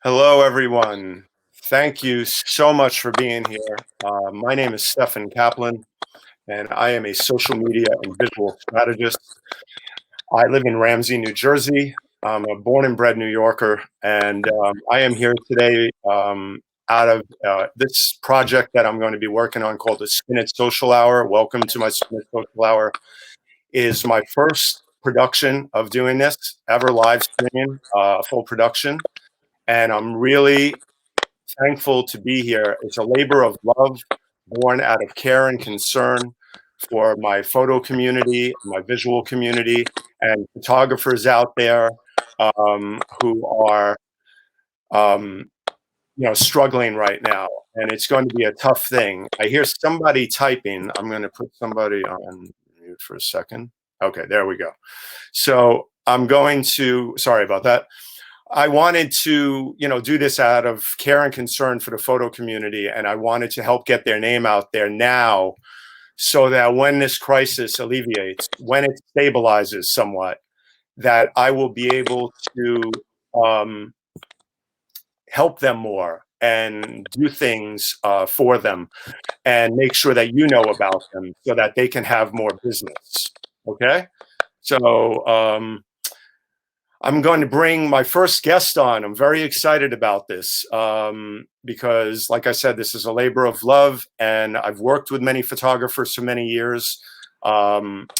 Hello, everyone. Thank you so much for being here. My name is Stefan Kaplan, and I am a social media and visual strategist. I live in Ramsey, New Jersey. I'm a born and bred New Yorker, and I am here today out of this project that I'm going to be working on called the Spin It Social Hour. Welcome to my Spin It Social Hour. Is my first production of doing this, ever live streaming, full production. And I'm really thankful to be here. It's a labor of love born out of care and concern for my photo community, my visual community, and photographers out there who are, um, struggling right now. And it's going to be a tough thing. I hear somebody typing. I'm going to put somebody on mute for a second. Okay, there we go. So I'm going to, sorry about that. I wanted to, do this out of care and concern for the photo community, and I wanted to help get their name out there now so that when this crisis alleviates, when it stabilizes somewhat, that I will be able to help them more and do things for them and make sure that you know about them so that they can have more business. Okay? So, I'm going to bring my first guest on. I'm very excited about this because, like I said, this is a labor of love, and I've worked with many photographers for many years. I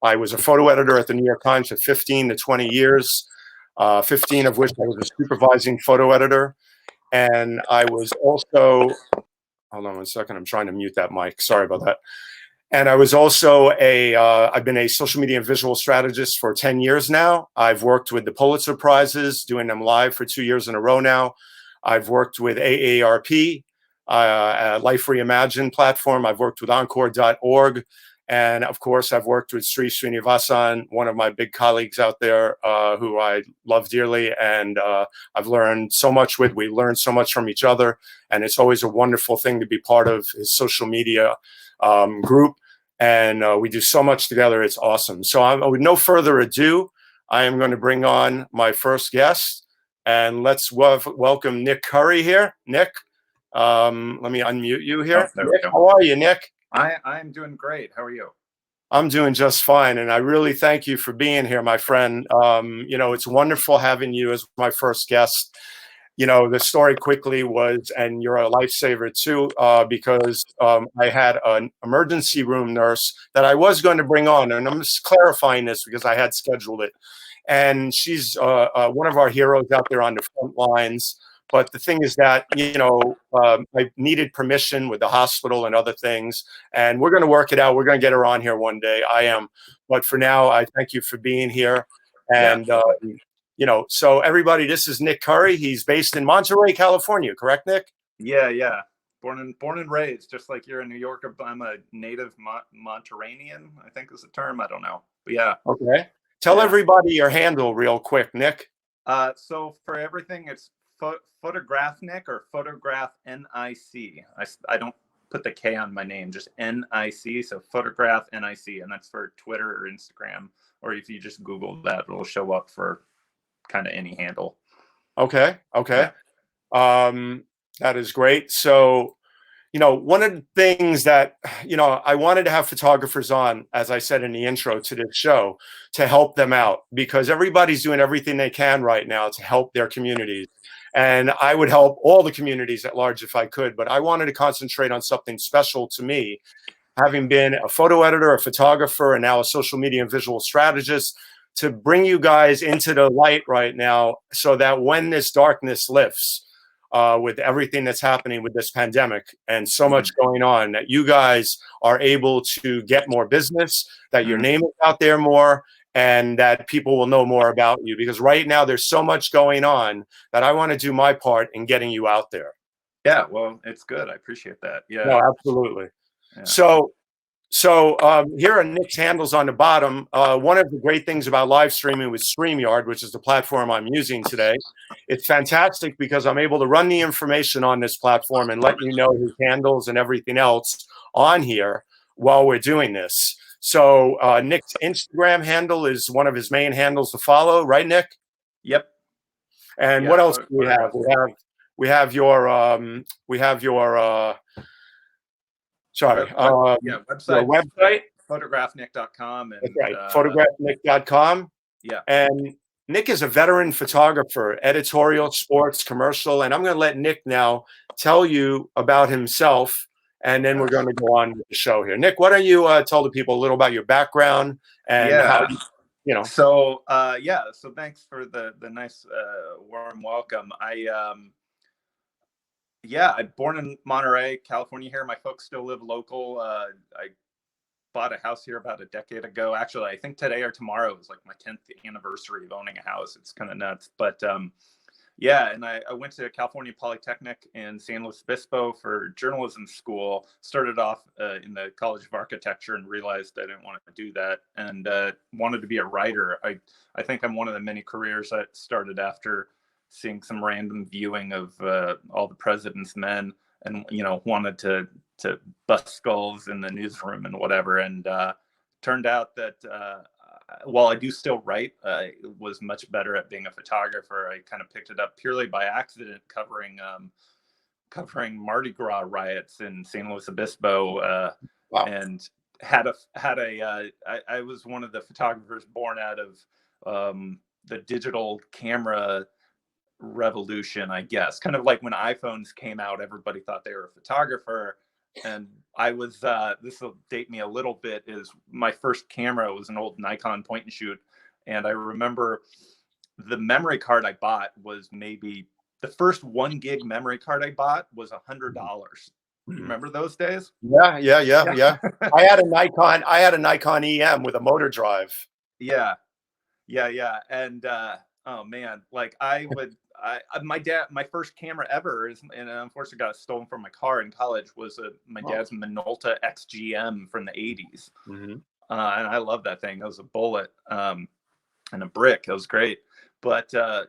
was a photo editor at the New York Times for 15 to 20 years, 15 of which I was a supervising photo editor. And I was also, hold on one second, I'm trying to mute that mic. Sorry about that. And I was also I've been a social media and visual strategist for 10 years now. I've worked with the Pulitzer Prizes, doing them live for 2 years in a row now. I've worked with AARP, Life Reimagined platform. I've worked with Encore.org. And of course, I've worked with Sri Srinivasan, one of my big colleagues out there who I love dearly. And I've learned so much with. We learn so much from each other. And it's always a wonderful thing to be part of his social media group, and we do so much together. It's awesome. So with no further ado, I am going to bring on my first guest, and let's welcome Nic Coury here. Nic, let me unmute you here. Oh, Nic, how are you, Nic? I'm doing great. How are you? I'm doing just fine, and I really thank you for being here, my friend. It's wonderful having you as my first guest. The story quickly was, and you're a lifesaver too, because I had an emergency room nurse that I was going to bring on, and I'm just clarifying this because I had scheduled it. And she's one of our heroes out there on the front lines. But the thing is that, I needed permission with the hospital and other things, and we're going to work it out. We're going to get her on here one day. I am. But for now, I thank you for being here. And, so everybody, this is Nic Coury. He's based in Monterey, California. Correct, Nic? Yeah. Born and raised, just like you're in New York. I'm a native Monteranian, I think is the term. I don't know. But yeah. Okay. Tell everybody your handle real quick, Nic. So for everything, it's Photograph Nic or Photograph NIC. I don't put the K on my name, just NIC. So Photograph NIC, and that's for Twitter or Instagram. Or if you just Google that, it'll show up for kind of any handle. Okay. That is great. So, one of the things that, I wanted to have photographers on, as I said in the intro to this show, to help them out, because everybody's doing everything they can right now to help their communities. And I would help all the communities at large if I could, but I wanted to concentrate on something special to me, having been a photo editor, a photographer, and now a social media and visual strategist, to bring you guys into the light right now so that when this darkness lifts, with everything that's happening with this pandemic and so much going on, that you guys are able to get more business, that your name is out there more, and that people will know more about you. Because right now there's so much going on that I want to do my part in getting you out there. Yeah, well, it's good. I appreciate that. Yeah. No, absolutely. Yeah. So here are Nic's handles on the bottom. One of the great things about live streaming with StreamYard, which is the platform I'm using today, it's fantastic because I'm able to run the information on this platform and let you know his handles and everything else on here while we're doing this. So Nic's Instagram handle is one of his main handles to follow, right, Nic? Yep. And what Yeah, else do we have? photograph. We have your sorry, Yeah, your website website. photographnick.com, That's and right, photographnick.com. yeah. And Nic is a veteran photographer, editorial, sports, commercial, and I'm going to let Nic now tell you about himself, and then we're going to go on with the show here. Nic, why don't you tell the people a little about your background and how Yeah. you know? So so thanks for the nice warm welcome. I'm born in Monterey, California here. My folks still live local. I bought a house here about a decade ago. Actually, I think today or tomorrow is like my 10th anniversary of owning a house. It's kind of nuts. But yeah, and I went to California Polytechnic in San Luis Obispo for journalism school. Started off in the College of Architecture and realized I didn't want to do that, and wanted to be a writer. I think I'm one of the many careers that started after seeing some random viewing of All the President's Men, and wanted to bust skulls in the newsroom and whatever. And turned out that while I do still write, I was much better at being a photographer. I kind of picked it up purely by accident, covering Mardi Gras riots in San Luis Obispo, Wow. and I was one of the photographers born out of the digital camera revolution, I guess. Kind of like when iPhones came out, everybody thought they were a photographer. And I was, this will date me a little bit, is my first camera was an old Nikon point and shoot. And I remember the memory card I bought was maybe the first 1 gig memory card I bought was $100. Remember those days? Yeah. I had a Nikon EM with a motor drive. Yeah. And oh man, like my first camera ever is, and unfortunately got stolen from my car in college, was my dad's Minolta XGM from the 80s. And I love that thing. It was a bullet and a brick. It was great. But so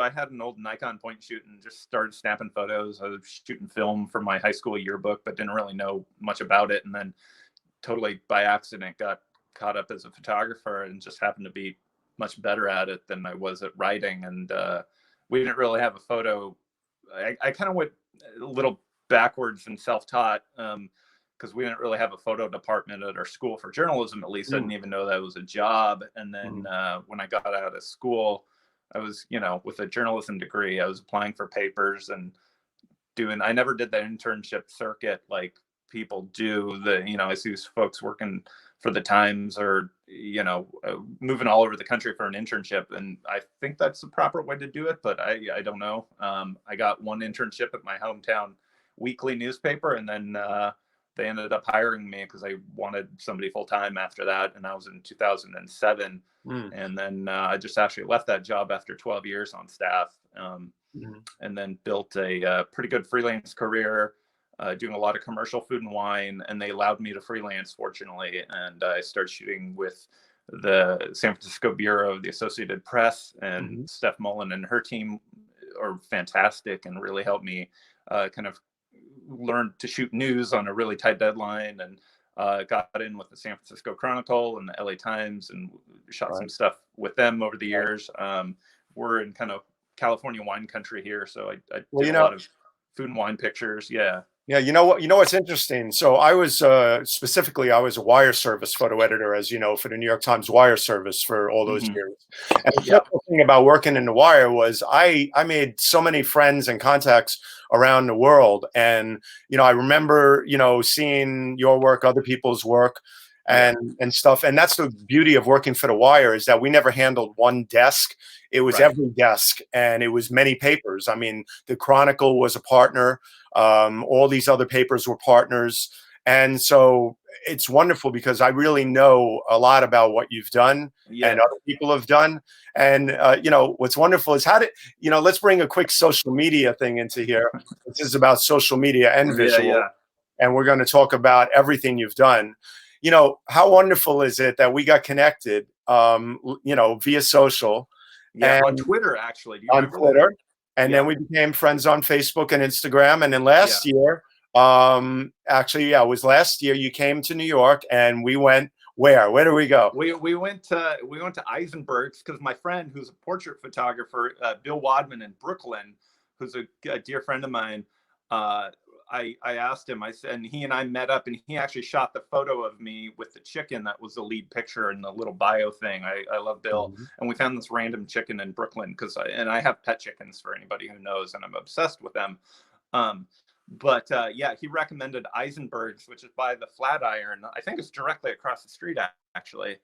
I had an old Nikon point and shoot and just started snapping photos. I was shooting film for my high school yearbook, but didn't really know much about it. And then totally by accident got caught up as a photographer and just happened to be much better at it than I was at writing. And we didn't really have a photo. I kind of went a little backwards and self-taught because we didn't really have a photo department at our school for journalism. At least I didn't even know that was a job. And then when I got out of school, I was, with a journalism degree, I was applying for papers and I never did the internship circuit like people do. I see these folks working for the Times or, moving all over the country for an internship. And I think that's the proper way to do it, but I don't know. I got one internship at my hometown weekly newspaper, and then they ended up hiring me because I wanted somebody full time after that. And that was in 2007. And then I just actually left that job after 12 years on staff, and then built a pretty good freelance career, doing a lot of commercial food and wine. And they allowed me to freelance, fortunately. And I started shooting with the San Francisco Bureau of the Associated Press, and Steph Mullen and her team are fantastic and really helped me kind of learn to shoot news on a really tight deadline, and got in with the San Francisco Chronicle and the LA Times and shot some stuff with them over the years. We're in kind of California wine country here, so I did a lot of food and wine pictures. Yeah, you know what's interesting. So I was specifically I was a wire service photo editor, as you know, for the New York Times wire service for all those years. And the thing about working in the wire was I made so many friends and contacts around the world. And I remember seeing your work, other people's work, and stuff. And that's the beauty of working for the wire, is that we never handled one desk. It was every desk, and it was many papers. I mean, the Chronicle was a partner. All these other papers were partners. And so it's wonderful because I really know a lot about what you've done and other people have done. And, what's wonderful is let's bring a quick social media thing into here. This is about social media and visual. And we're going to talk about everything you've done. How wonderful is it that we got connected, via social. And on Twitter, actually. Do you remember Twitter. That? And then we became friends on Facebook and Instagram. And then last year, it was last year, you came to New York and we went Where do we go? We went to Eisenberg's because my friend, who's a portrait photographer, Bill Wadman in Brooklyn, who's a dear friend of mine. I asked him. I said, and he and I met up, and he actually shot the photo of me with the chicken that was the lead picture in the little bio thing. I love Bill, and we found this random chicken in Brooklyn and I have pet chickens for anybody who knows, and I'm obsessed with them. But yeah, he recommended Eisenberg's, which is by the Flatiron. I think it's directly across the street, actually.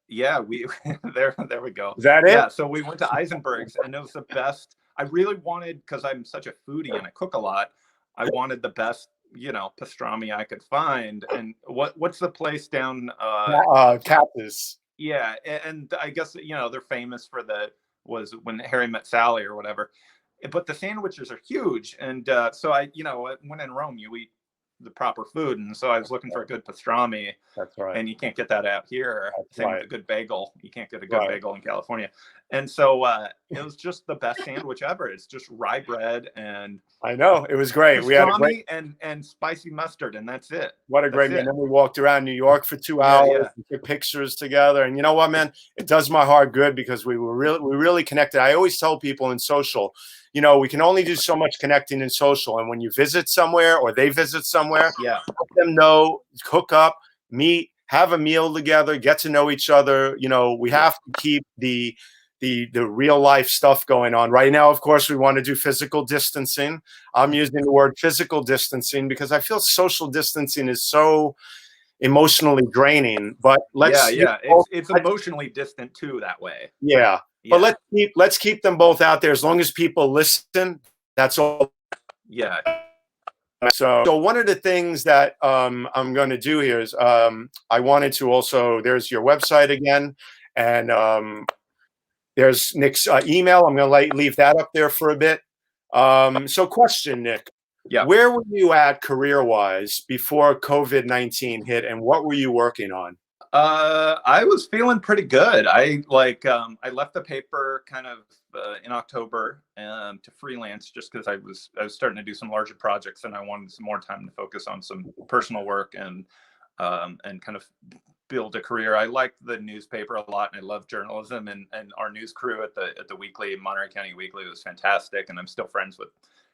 Yeah, we there we go. Is that it? Yeah, so we went to Eisenberg's, and it was the best. I really wanted, because I'm such a foodie and I cook a lot, I wanted the best, pastrami I could find. And what's the place down? Cactus. Yeah, and I guess they're famous for was When Harry Met Sally or whatever. But the sandwiches are huge, and so when in Rome, you eat the proper food, and so I was looking for a good pastrami. That's right. And you can't get that out here. Same with a good bagel. You can't get a good Right. bagel in California. And so it was just the best sandwich ever. It's just rye bread and I know, it was great. We had a great and spicy mustard, and that's it. What a great man. Then we walked around New York for 2 hours, and took pictures together. And you know what, man? It does my heart good because we really connected. I always tell people in social, we can only do so much connecting in social. And when you visit somewhere or they visit somewhere, let them know, hook up, meet, have a meal together, get to know each other. We have to keep the real life stuff going on. Right now, of course, we want to do physical distancing. I'm using the word physical distancing because I feel social distancing is so emotionally draining. But it's emotionally distant too that way. Yeah. But let's keep them both out there as long as people listen. That's all. Yeah. So one of the things that I'm going to do here is I wanted to also, there's your website again, and there's Nic's email. I'm going to leave that up there for a bit. So question, Nic. Yeah. Where were you at career-wise before COVID-19 hit, and what were you working on? I was feeling pretty good. I left the paper kind of in October to freelance just because I was starting to do some larger projects, and I wanted some more time to focus on some personal work and kind of build a career. I liked the newspaper a lot, and I love journalism, and our news crew at the Weekly, Monterey County Weekly, was fantastic, and I'm still friends with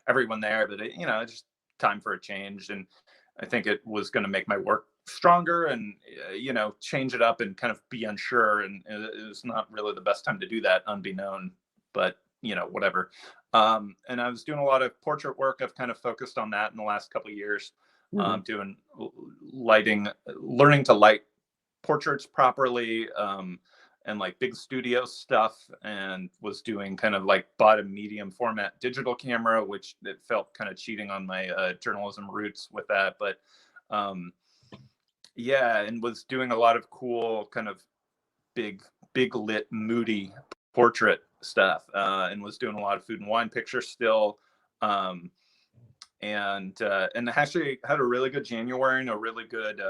everyone there. But it's just time for a change, and I think it was going to make my work stronger and change it up and kind of be unsure, and it was not really the best time to do that, unbeknown, but whatever. And I was doing a lot of portrait work. I've kind of focused on that in the last couple of years, doing lighting, learning to light portraits properly, and like big studio stuff, and was doing kind of bought a medium format digital camera, which it felt kind of cheating on my journalism roots with that, but and was doing a lot of cool kind of big lit moody portrait stuff, and was doing a lot of food and wine pictures still, and actually had a really good January and a really good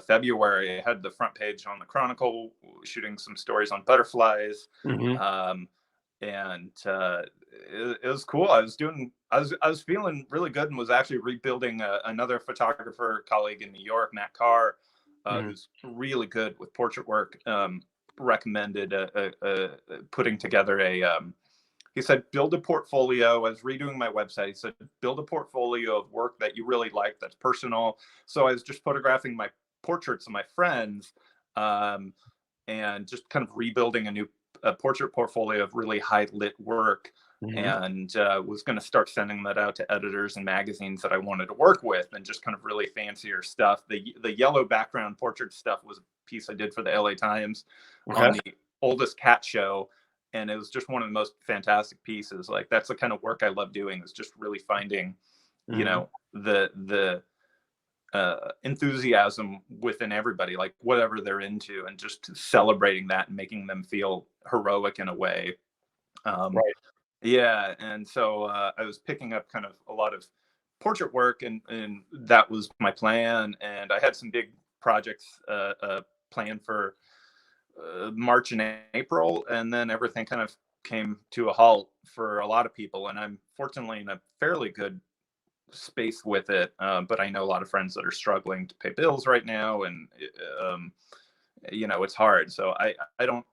February. I had the front page on the Chronicle, shooting some stories on butterflies. And it was cool. I was feeling really good, and was actually rebuilding another photographer colleague in New York, Nic Coury, who's really good with portrait work. Recommended putting together he said, build a portfolio. I was redoing my website. He said, build a portfolio of work that you really like, that's personal. So I was just photographing my portraits of my friends, and just kind of rebuilding a portrait portfolio of really high lit work, and was going to start sending that out to editors and magazines that I wanted to work with, and just kind of really fancier stuff. The yellow background portrait stuff was a piece I did for the LA Times on the oldest cat show. And it was just one of the most fantastic pieces. That's the kind of work I love doing, is just really finding, the enthusiasm within everybody, whatever they're into, and just celebrating that and making them feel heroic in a way. Yeah. And so I was picking up kind of a lot of portrait work, and that was my plan. And I had some big projects planned for March and April, and then everything kind of came to a halt for a lot of people, and I'm fortunately in a fairly good space with it. But I know a lot of friends that are struggling to pay bills right now, and it's hard. So I don't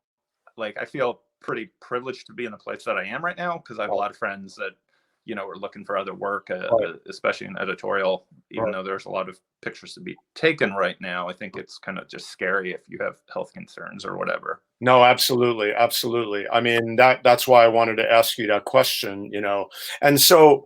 I feel pretty privileged to be in the place that I am right now, because I have a lot of friends that are looking for other work, especially in editorial. Even though there's a lot of pictures to be taken right now, I think it's kind of just scary if you have health concerns or whatever. No, absolutely, absolutely. I mean, that's why I wanted to ask you that question, And so,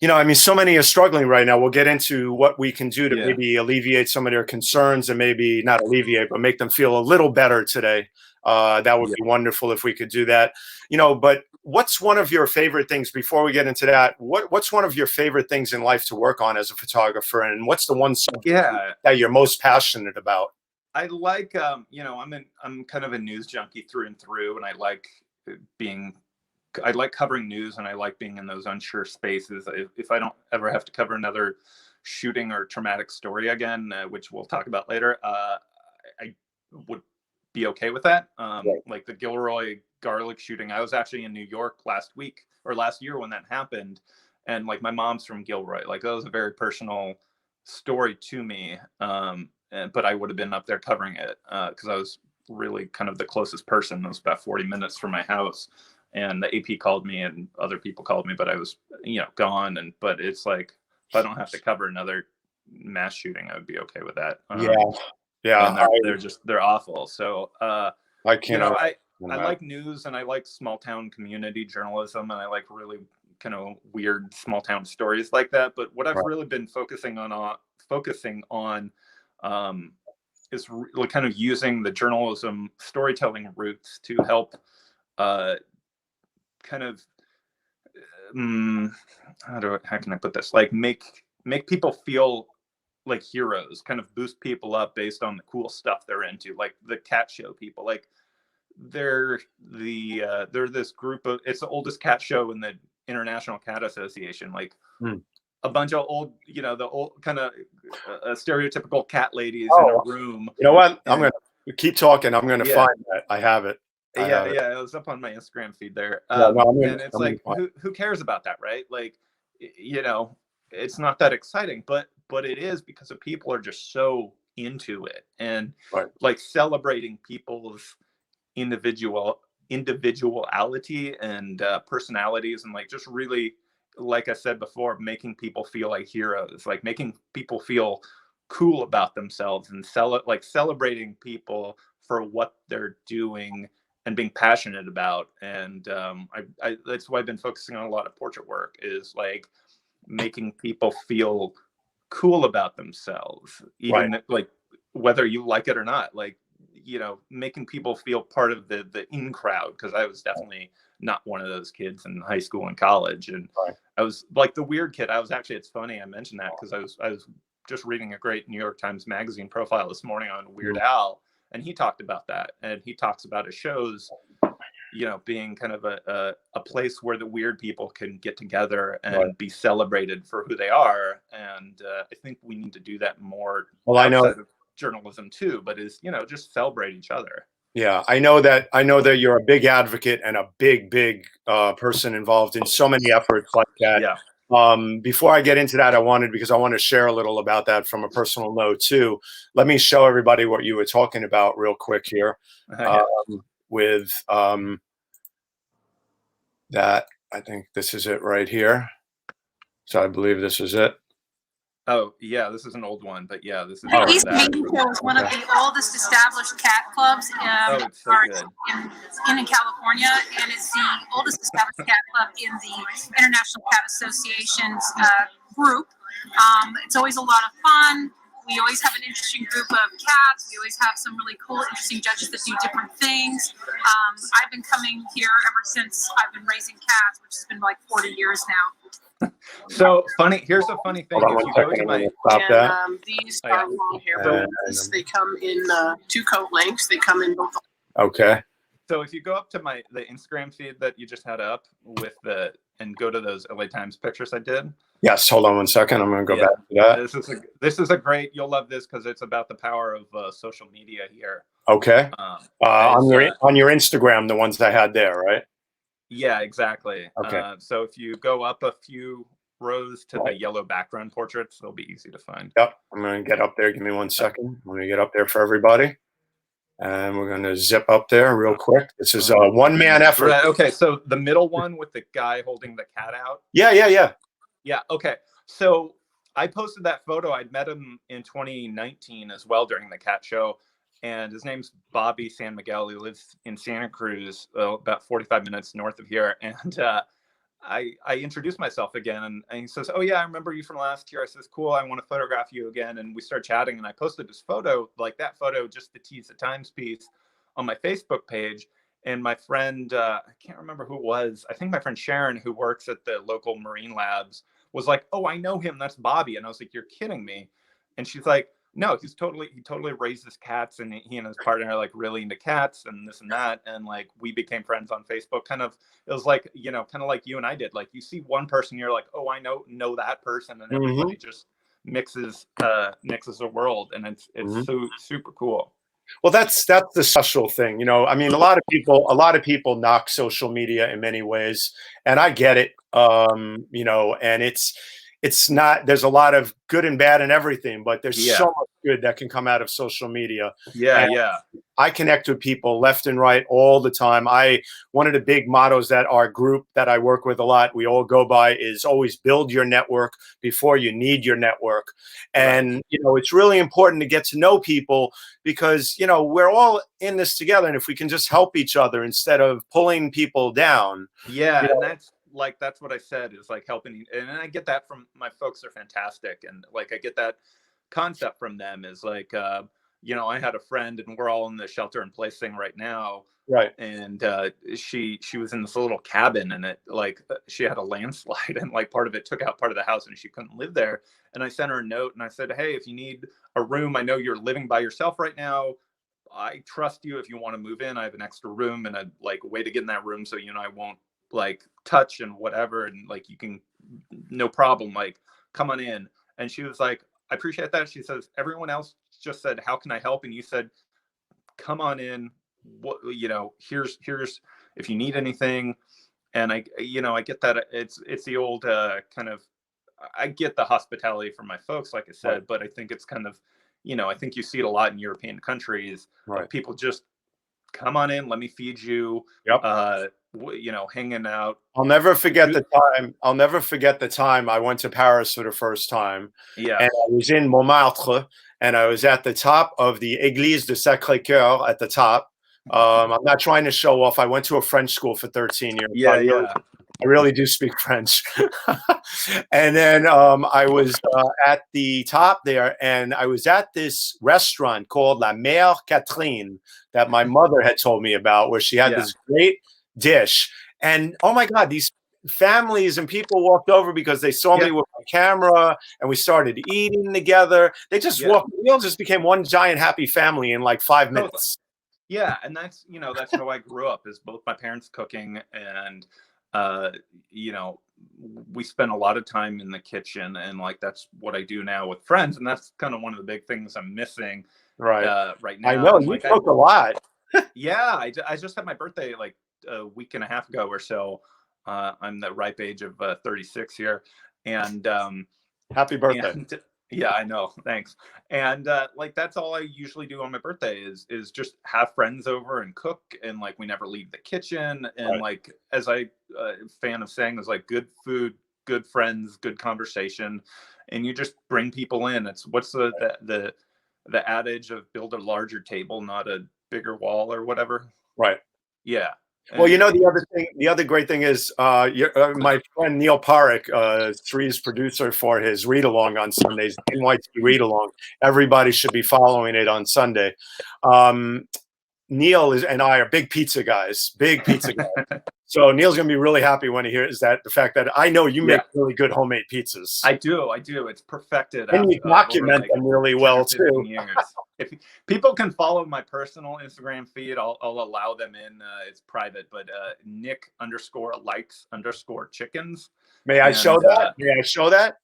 I mean, so many are struggling right now. We'll get into what we can do to maybe alleviate some of their concerns, and maybe not alleviate, but make them feel a little better today. That would be wonderful if we could do that. But what's one of your favorite things, before we get into that, what's one of your favorite things in life to work on as a photographer? And what's the one subject that you're most passionate about? I like, I'm kind of a news junkie through and through, and I like covering news, and I like being in those unsure spaces. If I don't ever have to cover another shooting or traumatic story again, which we'll talk about later, I would be okay with that. Like the Gilroy garlic shooting, I was actually in New York last year when that happened. And like, my mom's from Gilroy. Like, that was a very personal story to me. But I would have been up there covering it because I was really kind of the closest person. It was about 40 minutes from my house, and the AP called me and other people called me, but I was, gone. But it's like, if I don't have to cover another mass shooting, I would be okay with that. Yeah. And they're awful. So, I can't. I like news, and I like small town community journalism, and I like really kind of weird small town stories like that. But what I've really been focusing on is kind of using the journalism storytelling roots to help kind of how can I put this, like make people feel like heroes, kind of boost people up based on the cool stuff they're into, like the cat show people. Like, they're this group of, it's the oldest cat show in the International Cat Association. Like, a bunch of old, the old kind of stereotypical cat ladies in a room. You know what? I'm going to keep talking. I'm going to find that. I have it. It was up on my Instagram feed there. And it's like, who cares about that, right? Like, it's not that exciting, but it is, because the people are just so into it, and like celebrating people's individuality and personalities, and like just really, like I said before, making people feel like heroes, like making people feel cool about themselves, and celebrating people for what they're doing and being passionate about. And I that's why I've been focusing on a lot of portrait work, is like making people feel cool about themselves, even like whether you like it or not, like, making people feel part of the in crowd, because I was definitely not one of those kids in high school and college, and I was like the weird kid. It's funny I mentioned that, because I was just reading a great New York Times Magazine profile this morning on Weird Al, and he talked about that, and he talks about his shows, being kind of a place where the weird people can get together and be celebrated for who they are. And I think we need to do that more. Well, I know of journalism too, but just celebrate each other. Yeah, I know that you're a big advocate and a big person involved in so many efforts like that. Yeah. Before I get into that, because I want to share a little about that from a personal note too. Let me show everybody what you were talking about real quick here. With that, I think this is it right here. So I believe this is it. Oh yeah, this is an old one, but yeah, this is. East Main Show is one of the oldest established cat clubs it's so good. in California, and it's the oldest established cat club in the International Cat Association's group. It's always a lot of fun. We always have an interesting group of cats. We always have some really cool, interesting judges that do different things. I've been coming here ever since I've been raising cats, which has been like 40 years now. So funny. Here's a funny thing. If you go to my these are long hair boas. They come in 2 coat lengths. They come in both. Okay. So if you go up to the Instagram feed that you just had up and go to those LA Times pictures I did. Yes. Hold on one second. I'm going to go back to that. This is a great. You'll love this, because it's about the power of social media here. Okay. On your Instagram, the ones I had there, right? Yeah, exactly. Okay. So if you go up a few rows to the Right. yellow background portraits, they'll be easy to find. Yep. I'm going to get up there. Give me 1 second. I'm going to get up there for everybody. And we're going to zip up there real quick. This is a one-man effort. Right. Okay. So the middle one with the guy holding the cat out. Yeah. Yeah. Okay. So I posted that photo. I'd met him in 2019 as well during the cat show. And his name's Bobby San Miguel. He lives in Santa Cruz, about 45 minutes north of here. And I introduced myself again, and he says, "Oh yeah, I remember you from last year." I says, "Cool, I want to photograph you again." And we start chatting, and I posted this photo, like that photo, just to tease the Times piece, on my Facebook page. And my friend, I can't remember who it was. I think my friend Sharon, who works at the local marine labs, was like, "Oh, I know him. That's Bobby." And I was like, "You're kidding me?" And she's like, "No, he totally raises cats, and he and his partner are like really into cats and this and that." And like we became friends on Facebook. Kind of, it was like, you know, kind of like you and I did. Like you see one person, you're like, "Oh, I know that person," and everybody just mixes a world, and it's super cool. Well, that's the special thing, you know. I mean, a lot of people knock social media in many ways, and I get it. You know, and it's not. There's a lot of good and bad and everything, but there's so much good that can come out of social media. Yeah. I connect with people left and right all the time. One of the big mottos that our group that I work with a lot, we all go by, is always build your network before you need your network. And, you know, it's really important to get to know people because, you know, we're all in this together. And if we can just help each other instead of pulling people down. Yeah. You know, And that's what I said, is like helping. And I get that from my folks. Are fantastic. And like, I get that concept from them, is like, you know, I had a friend, and we're all in the shelter in place thing right now. right. And she was in this little cabin, and it like she had a landslide, and like part of it took out part of the house, and she couldn't live there. And I sent her a note, and I said, "Hey, if you need a room, I know you're living by yourself right now. I trust you. If you want to move in, I have an extra room and a like way to get in that room, so you and I won't like touch and whatever, and like you can, no problem, like come on in." And she was like, "I appreciate that." She says, "Everyone else just said, 'How can I help?' And you said, 'Come on in. What, you know, here's if you need anything.'" And I, you know, I get that. It's the old kind of, I get the hospitality from my folks, like I said, Right. but I think it's kind of, you know, I think you see it a lot in European countries. Right. People just come on in, let me feed you. Yep. You know, hanging out. I'll never forget the time I went to Paris for the first time. Yeah. And I was in Montmartre, and I was at the top of the Église de Sacré-Cœur at the top. I'm not trying to show off. I went to a French school for 13 years. Yeah. I really do speak French. And then I was at the top there, and I was at this restaurant called La Mère Catherine that my mother had told me about, where she had this great dish. And oh my God, these families and people walked over because they saw me with my camera, and we started eating together. They just walked. We all just became one giant happy family in like 5 minutes. Yeah, and that's, you know, that's how I grew up, is both my parents cooking, and you know, we spent a lot of time in the kitchen, and like that's what I do now with friends, and that's kind of one of the big things I'm missing right now. I know, and, you like, cook a lot. Yeah, I just had my birthday like a week and a half ago or so. I'm the ripe age of 36 here, and happy birthday. And, yeah, I know. Thanks. And like that's all I usually do on my birthday is just have friends over and cook, and like we never leave the kitchen. And like, as I fan of saying, is like good food, good friends, good conversation, and you just bring people in. It's what's the adage of build a larger table, not a bigger wall, or whatever. Right. Yeah. Well, you know, the other great thing is my friend Neil Parrick, Three's producer for his read along on Sundays, NYT read along. Everybody should be following it on Sunday. Neil and I are big pizza guys. So Neil's gonna be really happy when he hears that, the fact that I know you make really good homemade pizzas. I do. It's perfected. And you document them really well too. If people can follow my personal Instagram feed, I'll allow them in. It's private, but Nic_likes_chickens. May I show that?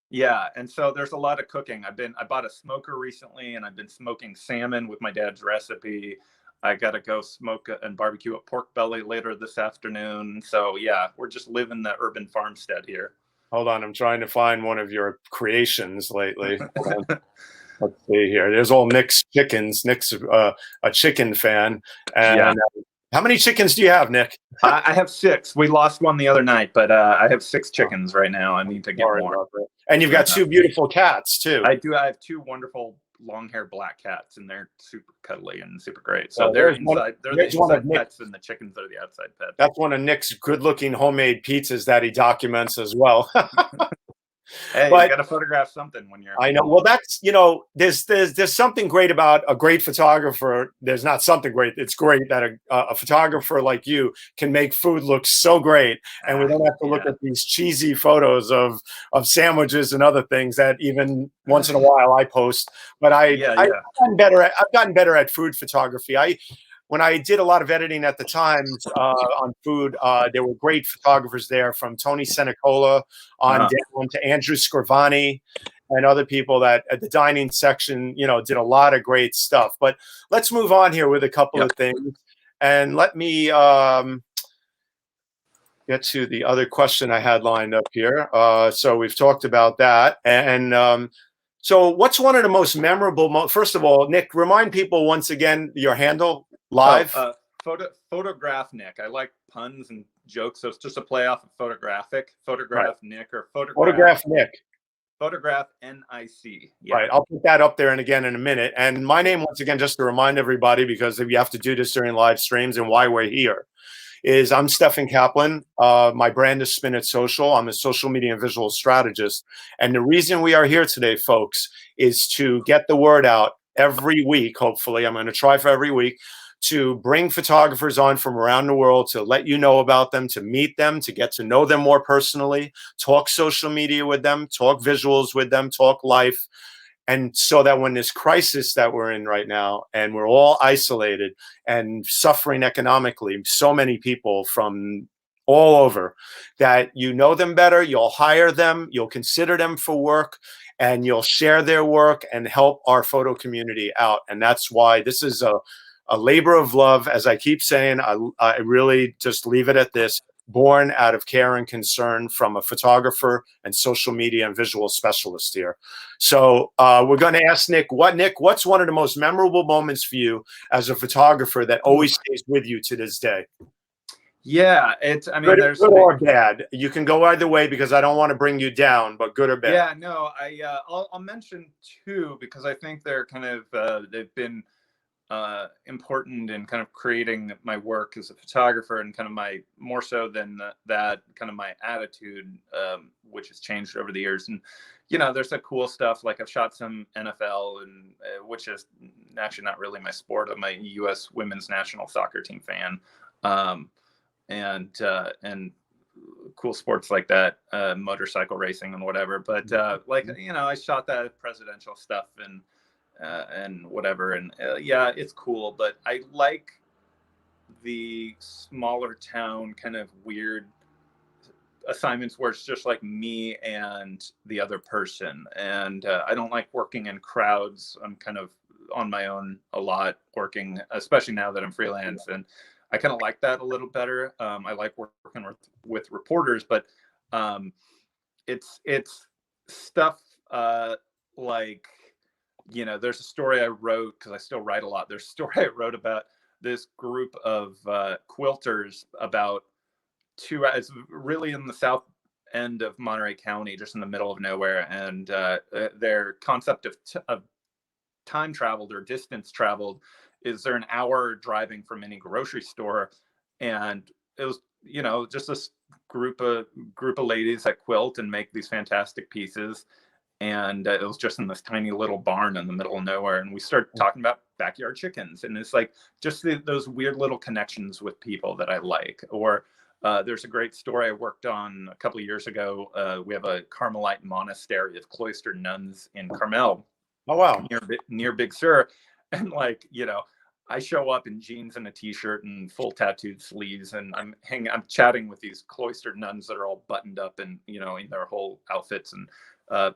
Yeah, and so there's a lot of cooking. I bought a smoker recently, and I've been smoking salmon with my dad's recipe. I gotta go smoke and barbecue a pork belly later this afternoon. So yeah, we're just living the urban farmstead here. Hold on, I'm trying to find one of your creations lately. Hold on. Let's see here. There's all Nick's chickens. Nick's a chicken fan. And Yeah. How many chickens do you have, Nick? I have 6. We lost one the other night, but I have 6 chickens right now. I need to get Sorry more. about that. And you've got 2 beautiful cats too. I do. I have 2 wonderful long-haired black cats, and they're super cuddly and super great. So they're inside. They're the inside pets, and the chickens are the outside pets. That's one of Nick's good-looking homemade pizzas that he documents as well. Hey, but you got to photograph something when you're. I know. Well, that's, there's something great about a great photographer. There's not something great. It's great that a photographer like you can make food look so great, and we don't have to look at these cheesy photos of sandwiches and other things that even once in a while I post. But I've gotten better at food photography. When I did a lot of editing at the time on food, there were great photographers there, from Tony Senecola on down to Andrew Scrivani and other people that at the dining section, did a lot of great stuff. But let's move on here with a couple of things. And let me get to the other question I had lined up here. So we've talked about that. And so what's one of the most memorable, first of all, Nick, remind people once again your handle. Live? Photograph Nick. I like puns and jokes, so it's just a play off of photographic. Photograph Nick or photograph Nick. Photograph NIC. Yeah. Right. I'll put that up there and again in a minute. And my name, once again, just to remind everybody, because you have to do this during live streams and why we're here, is I'm Stephen Kaplan. My brand is Spin It Social. I'm a social media and visual strategist. And the reason we are here today, folks, is to get the word out every week. Hopefully, I'm going to try for every week, to bring photographers on from around the world, to let you know about them, to meet them, to get to know them more personally, talk social media with them, talk visuals with them, talk life. And so that when this crisis that we're in right now, and we're all isolated and suffering economically, so many people from all over, that you know them better, you'll hire them, you'll consider them for work, and you'll share their work and help our photo community out. And that's why this is a labor of love. As I keep saying, I really just leave it at this: born out of care and concern from a photographer and social media and visual specialist here. So we're going to ask Nick, what's one of the most memorable moments for you as a photographer that always stays with you to this day? Yeah, there's good or bad. You can go either way, because I don't want to bring you down, but good or bad. Yeah, no, I'll mention 2 because I think they're kind of they've been important in kind of creating my work as a photographer, and kind of my, more so than that, kind of my attitude, which has changed over the years. And there's some cool stuff, like I've shot some NFL, and which is actually not really my sport. I'm a U.S. women's national soccer team fan, and cool sports like that, motorcycle racing and whatever. But I shot that presidential stuff and whatever, and yeah, it's cool. But I like the smaller town kind of weird assignments where it's just like me and the other person, and I don't like working in crowds. I'm kind of on my own a lot, working, especially now that I'm freelance, and I kind of like that a little better. I like working with reporters, but it's stuff like, there's a story I wrote, because I still write a lot. There's a story I wrote about this group of quilters about it's really in the south end of Monterey County, just in the middle of nowhere. And their concept of time traveled or distance traveled is they're an hour driving from any grocery store. And it was, just this group of ladies that quilt and make these fantastic pieces. And it was just in this tiny little barn in the middle of nowhere. And we started talking about backyard chickens. And it's like just those weird little connections with people that I like. Or there's a great story I worked on a couple of years ago. We have a Carmelite monastery of cloistered nuns in Carmel. Oh, wow. Near Big Sur. And I show up in jeans and a t-shirt and full tattooed sleeves, and I'm chatting with these cloistered nuns that are all buttoned up and, in their whole outfits. And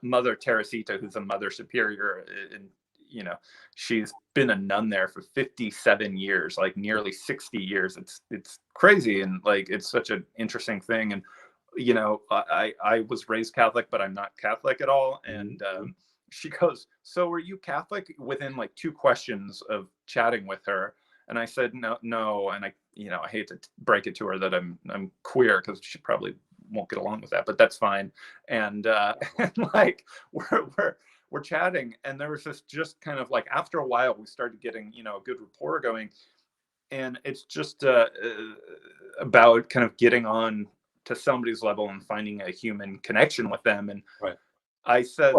Mother Teresita, who's a mother superior, and you know, she's been a nun there for 57 years, like nearly 60 years. It's crazy. And like, it's such an interesting thing. And, you know, I was raised Catholic, but I'm not Catholic at all. And she goes, "So are you Catholic?" within like 2 questions of chatting with her. And I said, no. And I, you know, I hate to break it to her that I'm queer, because she probably won't get along with that, but that's fine. And, and like, we're chatting, and there was this just kind of like, after a while, we started getting, you know, a good rapport going. And it's just about kind of getting on to somebody's level and finding a human connection with them. And Right. I says,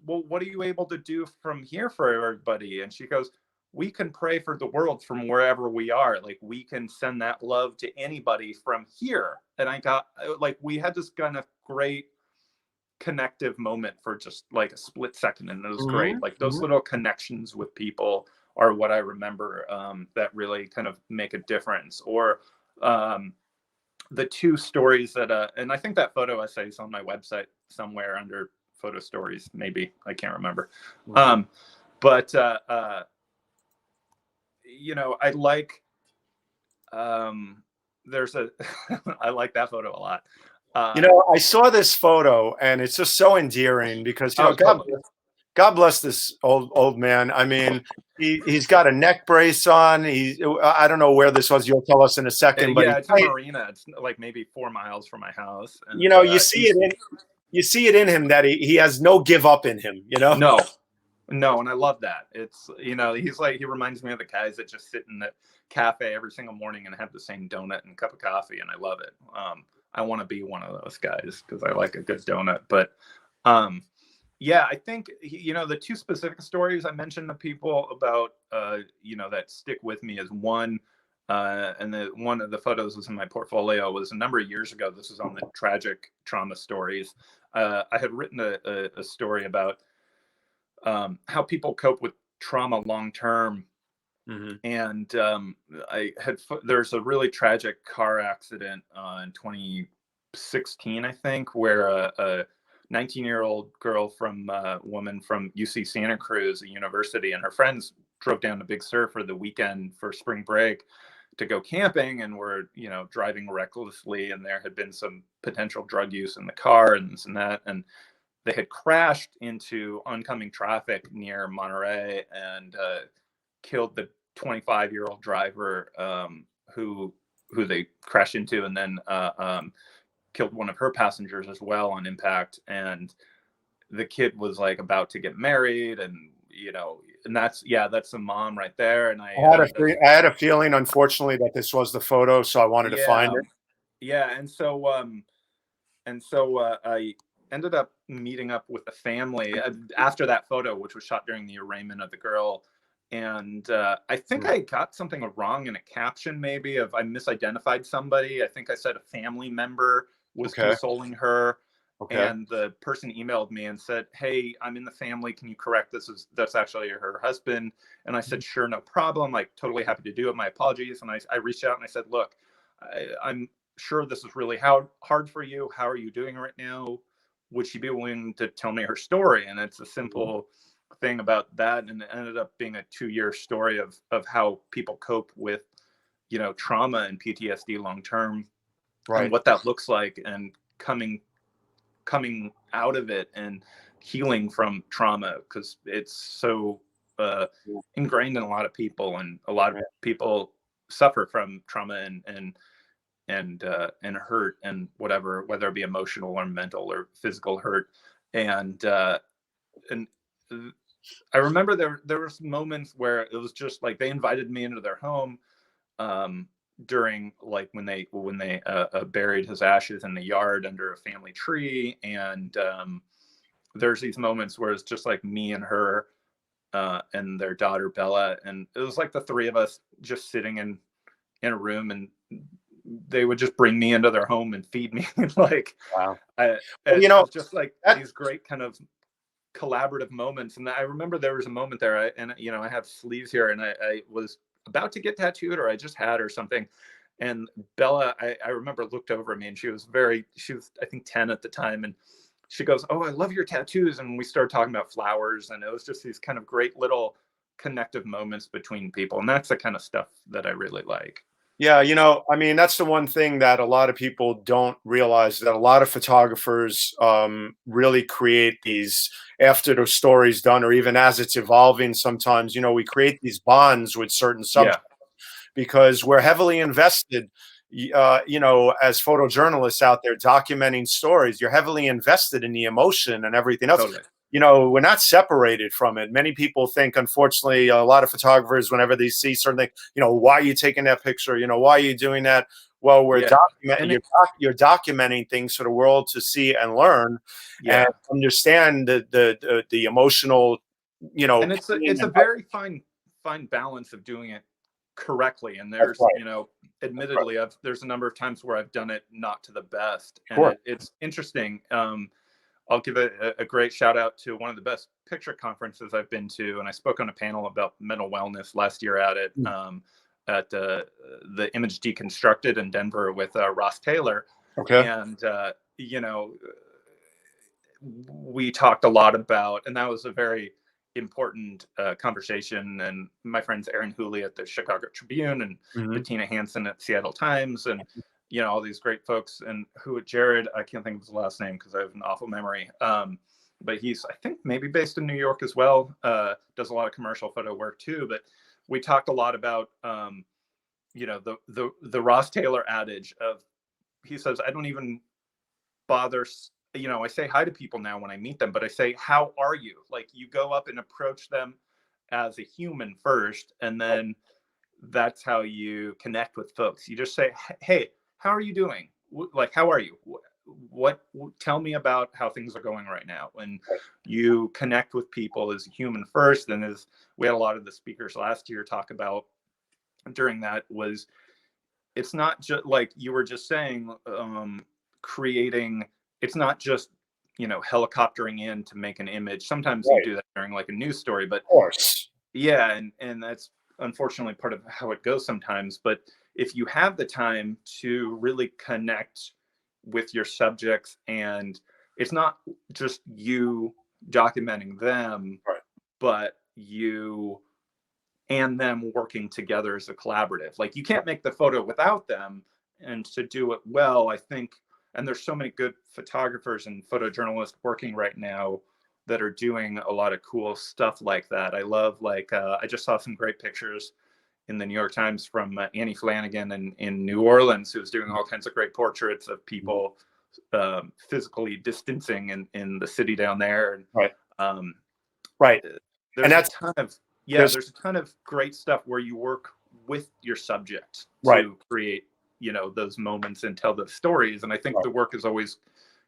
"Well, what are you able to do from here for everybody?" And she goes, "We can pray for the world from wherever we are. Like, we can send that love to anybody from here." And I got, like, we had this kind of great connective moment for just like a split second. And it was great. Like, those little connections with people are what I remember, that really kind of make a difference. Or the 2 stories that, and I think that photo essay is on my website somewhere under photo stories, maybe, I can't remember. But you know, I like, there's a I like that photo a lot. You know, I saw this photo, and it's just so endearing because, you know, totally. God bless this old man. I mean, he's got a neck brace on. I don't know where this was. You'll tell us in a second. But Yeah, it's a marina. It's like maybe 4 miles from my house. And, you know, you see it in him that he has no give up in him. You know. No, and I love that. It's, you know, he reminds me of the guys that just sit in the cafe every single morning and have the same donut and cup of coffee, and I love it. I want to be one of those guys because I like a good donut. But yeah, I think, you know, the 2 specific stories I mentioned to people about, you know, that stick with me is one, and one of the photos was in my portfolio, was a number of years ago. This was on the tragic trauma stories. I had written a story about how people cope with trauma long term. And there's a really tragic car accident in 2016, I think, where a 19-year-old woman from UC Santa Cruz, a university, and her friends drove down to Big Sur for the weekend for spring break to go camping, and were, you know, driving recklessly, and there had been some potential drug use in the car and this and that, and they had crashed into oncoming traffic near Monterey and killed the 25-year-old driver, who they crashed into, and then killed one of her passengers as well on impact. And the kid was like about to get married, and, you know, and that's the mom right there. And I had a feeling, unfortunately, that this was the photo, so I wanted to find it. Yeah, and so I ended up meeting up with the family after that photo, which was shot during the arraignment of the girl. And I think I got something wrong in a caption, maybe, of I misidentified somebody. I think I said a family member was consoling her. And the person emailed me and said, "Hey, I'm in the family. Can you correct this? That's actually her husband." And I said, "Sure, no problem. Like, totally happy to do it. My apologies." And I reached out and I said, "Look, I'm sure this is really hard for you. How are you doing right now? Would she be willing to tell me her story?" And it's a simple thing about that. And it ended up being a 2-year story of how people cope with, you know, trauma and PTSD long term, and what that looks like, and coming out of it and healing from trauma, because it's so ingrained in a lot of people, and a lot of people suffer from trauma and hurt, and whatever, whether it be emotional or mental or physical hurt. And I remember there were some moments where it was just like they invited me into their home during, like, when they buried his ashes in the yard under a family tree. And there's these moments where it's just like me and her and their daughter Bella, and it was like the 3 of us just sitting in a room, and they would just bring me into their home and feed me. Like, you know, just like these great kind of collaborative moments. And I remember there was a moment there, and you know, I have sleeves here, and I was about to get tattooed, or I just had, or something. And Bella, I remember, looked over at me, and she was I think 10 at the time, and she goes, "Oh, I love your tattoos," and we started talking about flowers, and it was just these kind of great little connective moments between people, and that's the kind of stuff that I really like. Yeah, I mean, that's the one thing that a lot of people don't realize, that a lot of photographers really create these after the story's done, or even as it's evolving. Sometimes, we create these bonds with certain subjects because we're heavily invested. As photojournalists out there documenting stories, you're heavily invested in the emotion and everything else. Totally. We're not separated from it. Many people think, unfortunately, a lot of photographers, whenever they see certain things, why are you taking that picture? Why are you doing that? Well, you're documenting things for the world to see and learn, and understand the emotional, And it's a very fine balance of doing it correctly. And there's, admittedly, there's a number of times where I've done it not to the best, and it's interesting. I'll give a great shout out to one of the best picture conferences I've been to, and I spoke on a panel about mental wellness last year at the Image Deconstructed in Denver with Ross Taylor. Okay. And we talked a lot about, and that was a very important conversation. And my friends Aaron Hooley at the Chicago Tribune and Bettina Hansen at Seattle Times, and all these great folks, and Jared, I can't think of his last name because I have an awful memory. But he's, I think, maybe based in New York as well. Does a lot of commercial photo work too. But we talked a lot about, the Ross Taylor adage of, he says, I don't even bother. I say hi to people now when I meet them, but I say, how are you? Like, you go up and approach them as a human first, and then that's how you connect with folks. You just say, hey, how are you doing? Like, how are you? Tell me about how things are going right now. And you connect with people as a human first. And as we had a lot of the speakers last year talk about during that, was it's not just like you were just saying, creating, it's not just, helicoptering in to make an image. Sometimes you do that during like a news story, but of course. Yeah. And that's unfortunately part of how it goes sometimes. But if you have the time to really connect with your subjects, and it's not just you documenting them, but you and them working together as a collaborative. Like, you can't make the photo without them. And to do it well, I think, and there's so many good photographers and photojournalists working right now that are doing a lot of cool stuff like that. I love, I just saw some great pictures in the New York Times from Annie Flanagan in New Orleans, who's doing all kinds of great portraits of people physically distancing in the city down there. And, there's a ton of great stuff where you work with your subject to create, those moments and tell the stories. And I think the work is always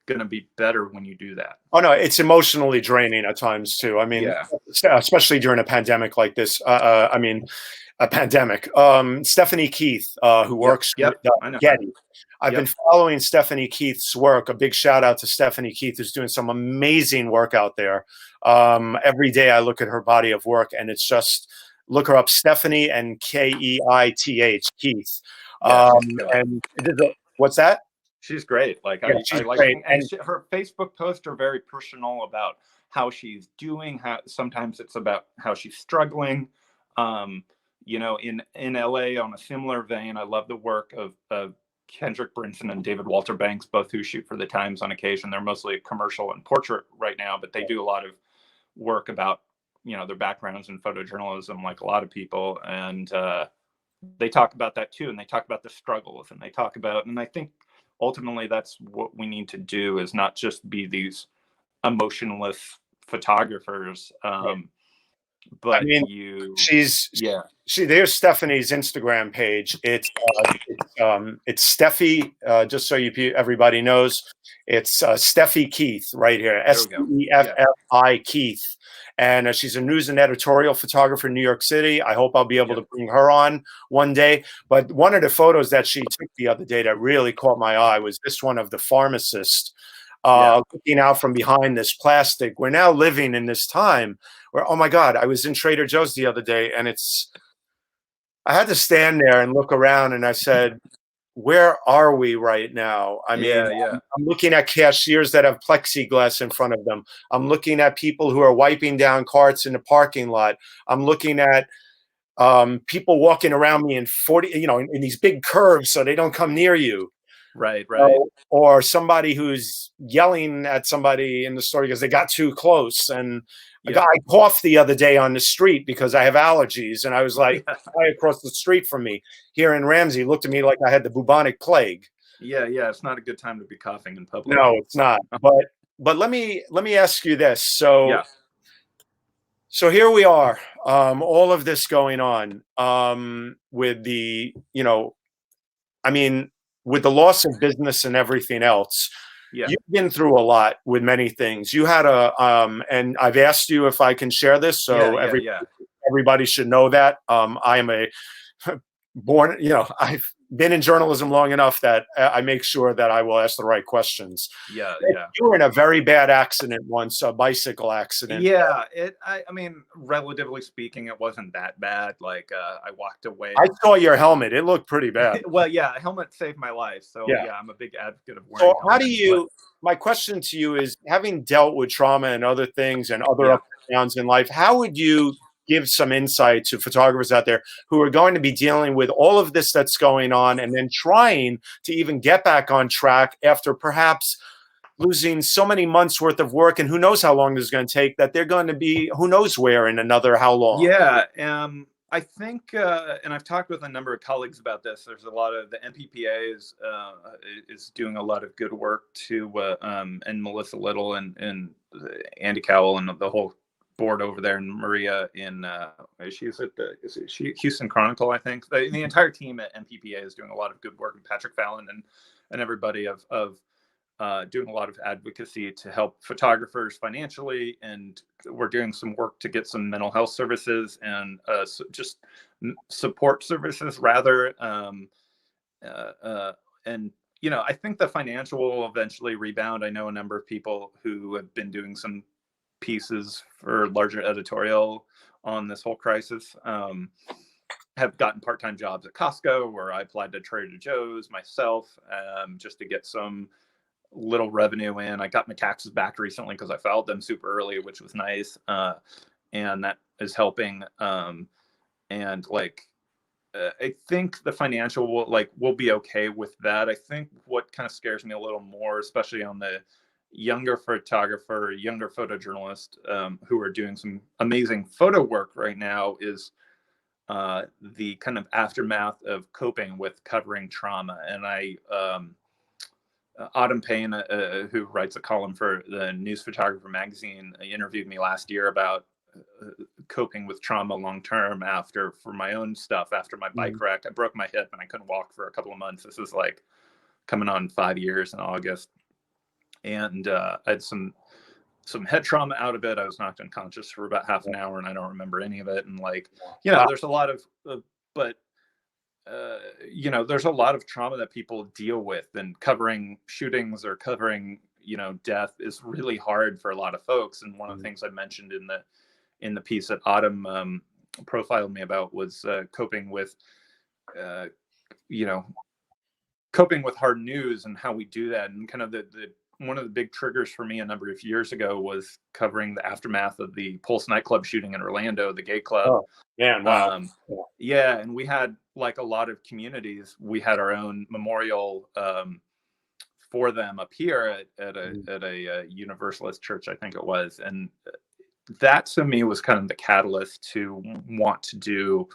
going to be better when you do that. Oh no, it's emotionally draining at times too. I mean, especially during a pandemic like this. A pandemic. Stephanie Keith, who works with Getty. I've been following Stephanie Keith's work. A big shout out to Stephanie Keith, who's doing some amazing work out there. Every day I look at her body of work, and it's just, look her up, Stephanie, and Keith, Keith. And what's that? She's great. Like, I like great. And her Facebook posts are very personal about how she's doing. Sometimes it's about how she's struggling. In LA, on a similar vein, I love the work of Kendrick, Branson, and David Walter Banks, both who shoot for the Times on occasion. They're mostly commercial and portrait right now, but they do a lot of work about, their backgrounds in photojournalism, like a lot of people. And they talk about that too. And they talk about the struggles, and they talk about, and I think ultimately that's what we need to do, is not just be these emotionless photographers. But there's Stephanie's Instagram page. It's Steffi, just so everybody knows, it's Steffi Keith right here, Steffi Keith, and she's a news and editorial photographer in New York City. I hope I'll be able to bring her on one day. But one of the photos that she took the other day that really caught my eye was this one of the pharmacist looking out from behind this plastic. We're now living in this time where, oh my God, I was in Trader Joe's the other day, and I had to stand there and look around, and I said, where are we right now? I mean, Yeah. I'm looking at cashiers that have plexiglass in front of them. I'm looking at people who are wiping down carts in the parking lot. I'm looking at people walking around me in 40, in these big curves so they don't come near you. Right. Or somebody who's yelling at somebody in the store because they got too close. And a guy coughed the other day on the street because I have allergies. And I was like, the guy across the street from me here in Ramsey looked at me like I had the bubonic plague. Yeah. It's not a good time to be coughing in public. No, it's not. But let me ask you this. So here we are, all of this going on, with the, with the loss of business and everything else. Yeah. You've been through a lot with many things. You had and I've asked you if I can share this, so everybody should know that. I am a born, I've been in journalism long enough that I make sure that I will ask the right questions. Yeah. You were in a very bad accident once, a bicycle accident. Yeah. I mean, relatively speaking, it wasn't that bad. Like, I walked away. I saw your helmet. It looked pretty bad. Well, yeah, a helmet saved my life. So I'm a big advocate of wearing. So how do you, my question to you is, having dealt with trauma and other things and other ups and downs in life, how would you give some insight to photographers out there who are going to be dealing with all of this that's going on and then trying to even get back on track after perhaps losing so many months worth of work, and who knows how long this is going to take, that they're going to be who knows where in another how long? Yeah. I think, and I've talked with a number of colleagues about this. There's a lot of the MPPA is doing a lot of good work too, and Melissa Little and Andy Cowell and the whole board over there, and Maria she's at Houston Chronicle, I think. The entire team at MPPA is doing a lot of good work, and Patrick Fallon and everybody of doing a lot of advocacy to help photographers financially, and we're doing some work to get some mental health services and just support services rather. And I think the financial will eventually rebound. I know a number of people who have been doing some pieces for larger editorial on this whole crisis have gotten part-time jobs at Costco, where I applied to Trader Joe's myself, just to get some little revenue in. I got my taxes back recently because I filed them super early, which was nice, and that is helping. And I think the financial will be okay with that. I think what kind of scares me a little more, especially on the younger photographer, younger photojournalist, who are doing some amazing photo work right now, is the kind of aftermath of coping with covering trauma. And Autumn Payne, who writes a column for the News Photographer magazine, interviewed me last year about coping with trauma long term for my own stuff. After my bike wreck, I broke my hip and I couldn't walk for a couple of months. This is like coming on 5 years in August. And I had some head trauma out of it. I was knocked unconscious for about half an hour, and I don't remember any of it. And there's a lot of, there's a lot of trauma that people deal with, and covering shootings or covering, death is really hard for a lot of folks. And one of the things I mentioned in the piece that Autumn profiled me about was coping with hard news and how we do that. And kind of the one of the big triggers for me a number of years ago was covering the aftermath of the Pulse nightclub shooting in Orlando, the gay club. Oh, man, wow. Yeah, and we had, like a lot of communities, we had our own memorial for them up here at a Universalist church, I think it was. And that to me was kind of the catalyst to want to do.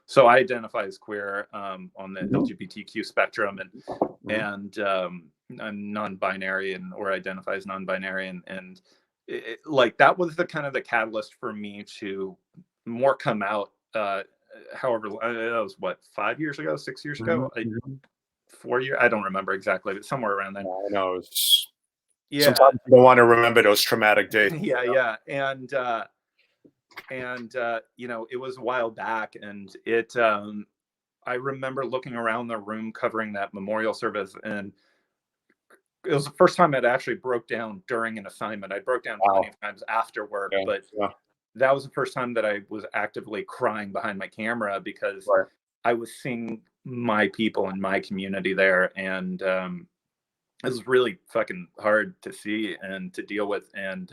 So I identify as queer on the LGBTQ spectrum, and I'm non-binary or identify as non-binary, and that was the kind of the catalyst for me to more come out. However, that was what, 5 years ago, 6 years ago, 4 years, I don't remember exactly, but somewhere around then. I know. Sometimes you don't want to remember those traumatic days. Yeah. And it was a while back, and I remember looking around the room covering that memorial service, and it was the first time I'd actually broke down during an assignment. I broke down plenty of times after work, but that was the first time that I was actively crying behind my camera, because I was seeing my people and my community there. And it was really fucking hard to see and to deal with. And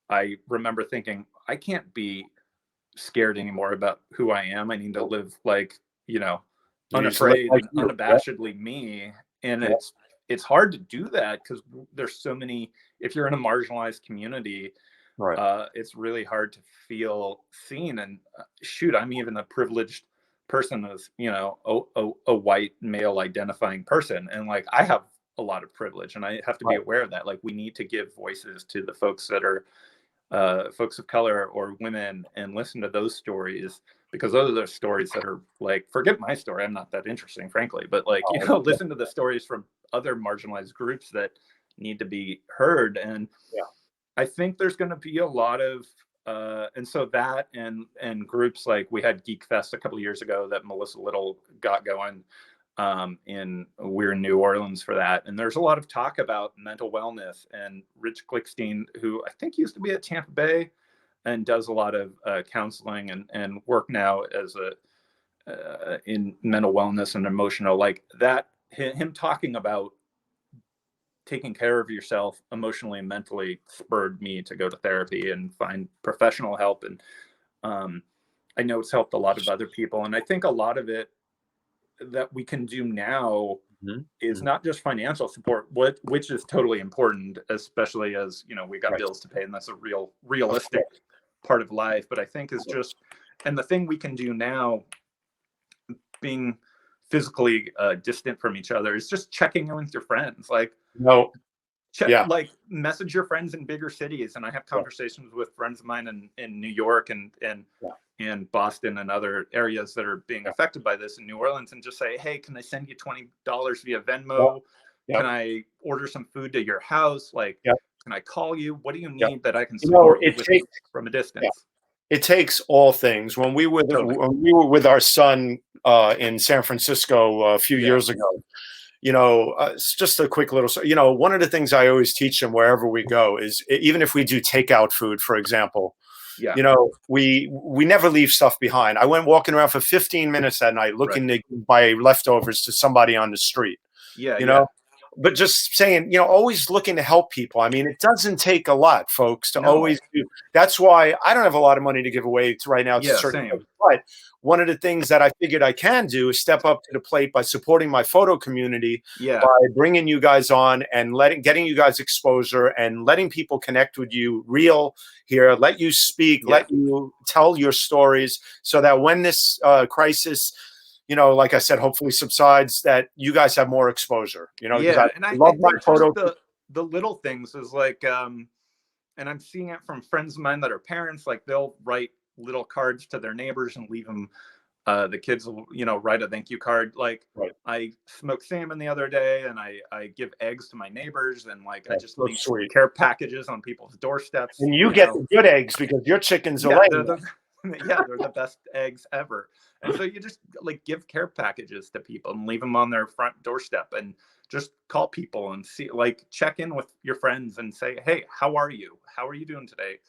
I remember thinking, I can't be scared anymore about who I am. I need to live like, unafraid like and unabashedly me. And it's hard to do that because there's so many, if you're in a marginalized community, right. it's really hard to feel seen. And shoot, I'm even a privileged person as, a white male identifying person. And like, I have a lot of privilege and I have to be aware of that. Like, we need to give voices to the folks that are folks of color or women and listen to those stories, because those are the stories that are like, forget my story, I'm not that interesting, frankly, but like, listen to the stories from other marginalized groups that need to be heard. And I think there's going to be a lot of and so that and groups like, we had Geek Fest a couple of years ago that Melissa Little got going, we're in New Orleans for that, and there's a lot of talk about mental wellness. And Rich Glickstein, who I think used to be at Tampa Bay and does a lot of counseling and work now as in mental wellness and emotional, like that, him talking about taking care of yourself emotionally and mentally spurred me to go to therapy and find professional help. And I know it's helped a lot of other people. And I think a lot of it that we can do now is not just financial support, which is totally important, especially as, we got bills to pay, and that's a realistic part of life. But I think is just, and the thing we can do now, being physically distant from each other, is just checking in with your friends. Like, like message your friends in bigger cities. And I have conversations with friends of mine in New York and Boston and other areas that are being affected by this, in New Orleans, and just say, hey, can I send you $20 via Venmo? Can I order some food to your house? Like, can I call you? What do you need that I can support you with from a distance? It takes all things. When we were with our son in San Francisco a few years ago, it's just a quick little, one of the things I always teach them wherever we go is, even if we do takeout food, for example, we never leave stuff behind. I went walking around for 15 minutes that night looking to buy leftovers to somebody on the street. But just saying, always looking to help people. I mean, it doesn't take a lot, folks, to always do. That's why I don't have a lot of money to give away right now to certain folks. But one of the things that I figured I can do is step up to the plate by supporting my photo community, by bringing you guys on and getting you guys exposure and letting people connect with you real here, let you speak, let you tell your stories, so that when this crisis, like I said, hopefully subsides, that you guys have more exposure, and I love my photo. The little things is like, and I'm seeing it from friends of mine that are parents, like they'll write little cards to their neighbors and leave them, the kids will, write a thank you card. Like I smoked salmon the other day, and I give eggs to my neighbors, and like, I just leave care packages on people's doorsteps. And you get the good eggs because your chickens are laying. They're the best eggs ever. And so you just like give care packages to people and leave them on their front doorstep, and just call people and see, like, check in with your friends and say, hey, how are you doing today?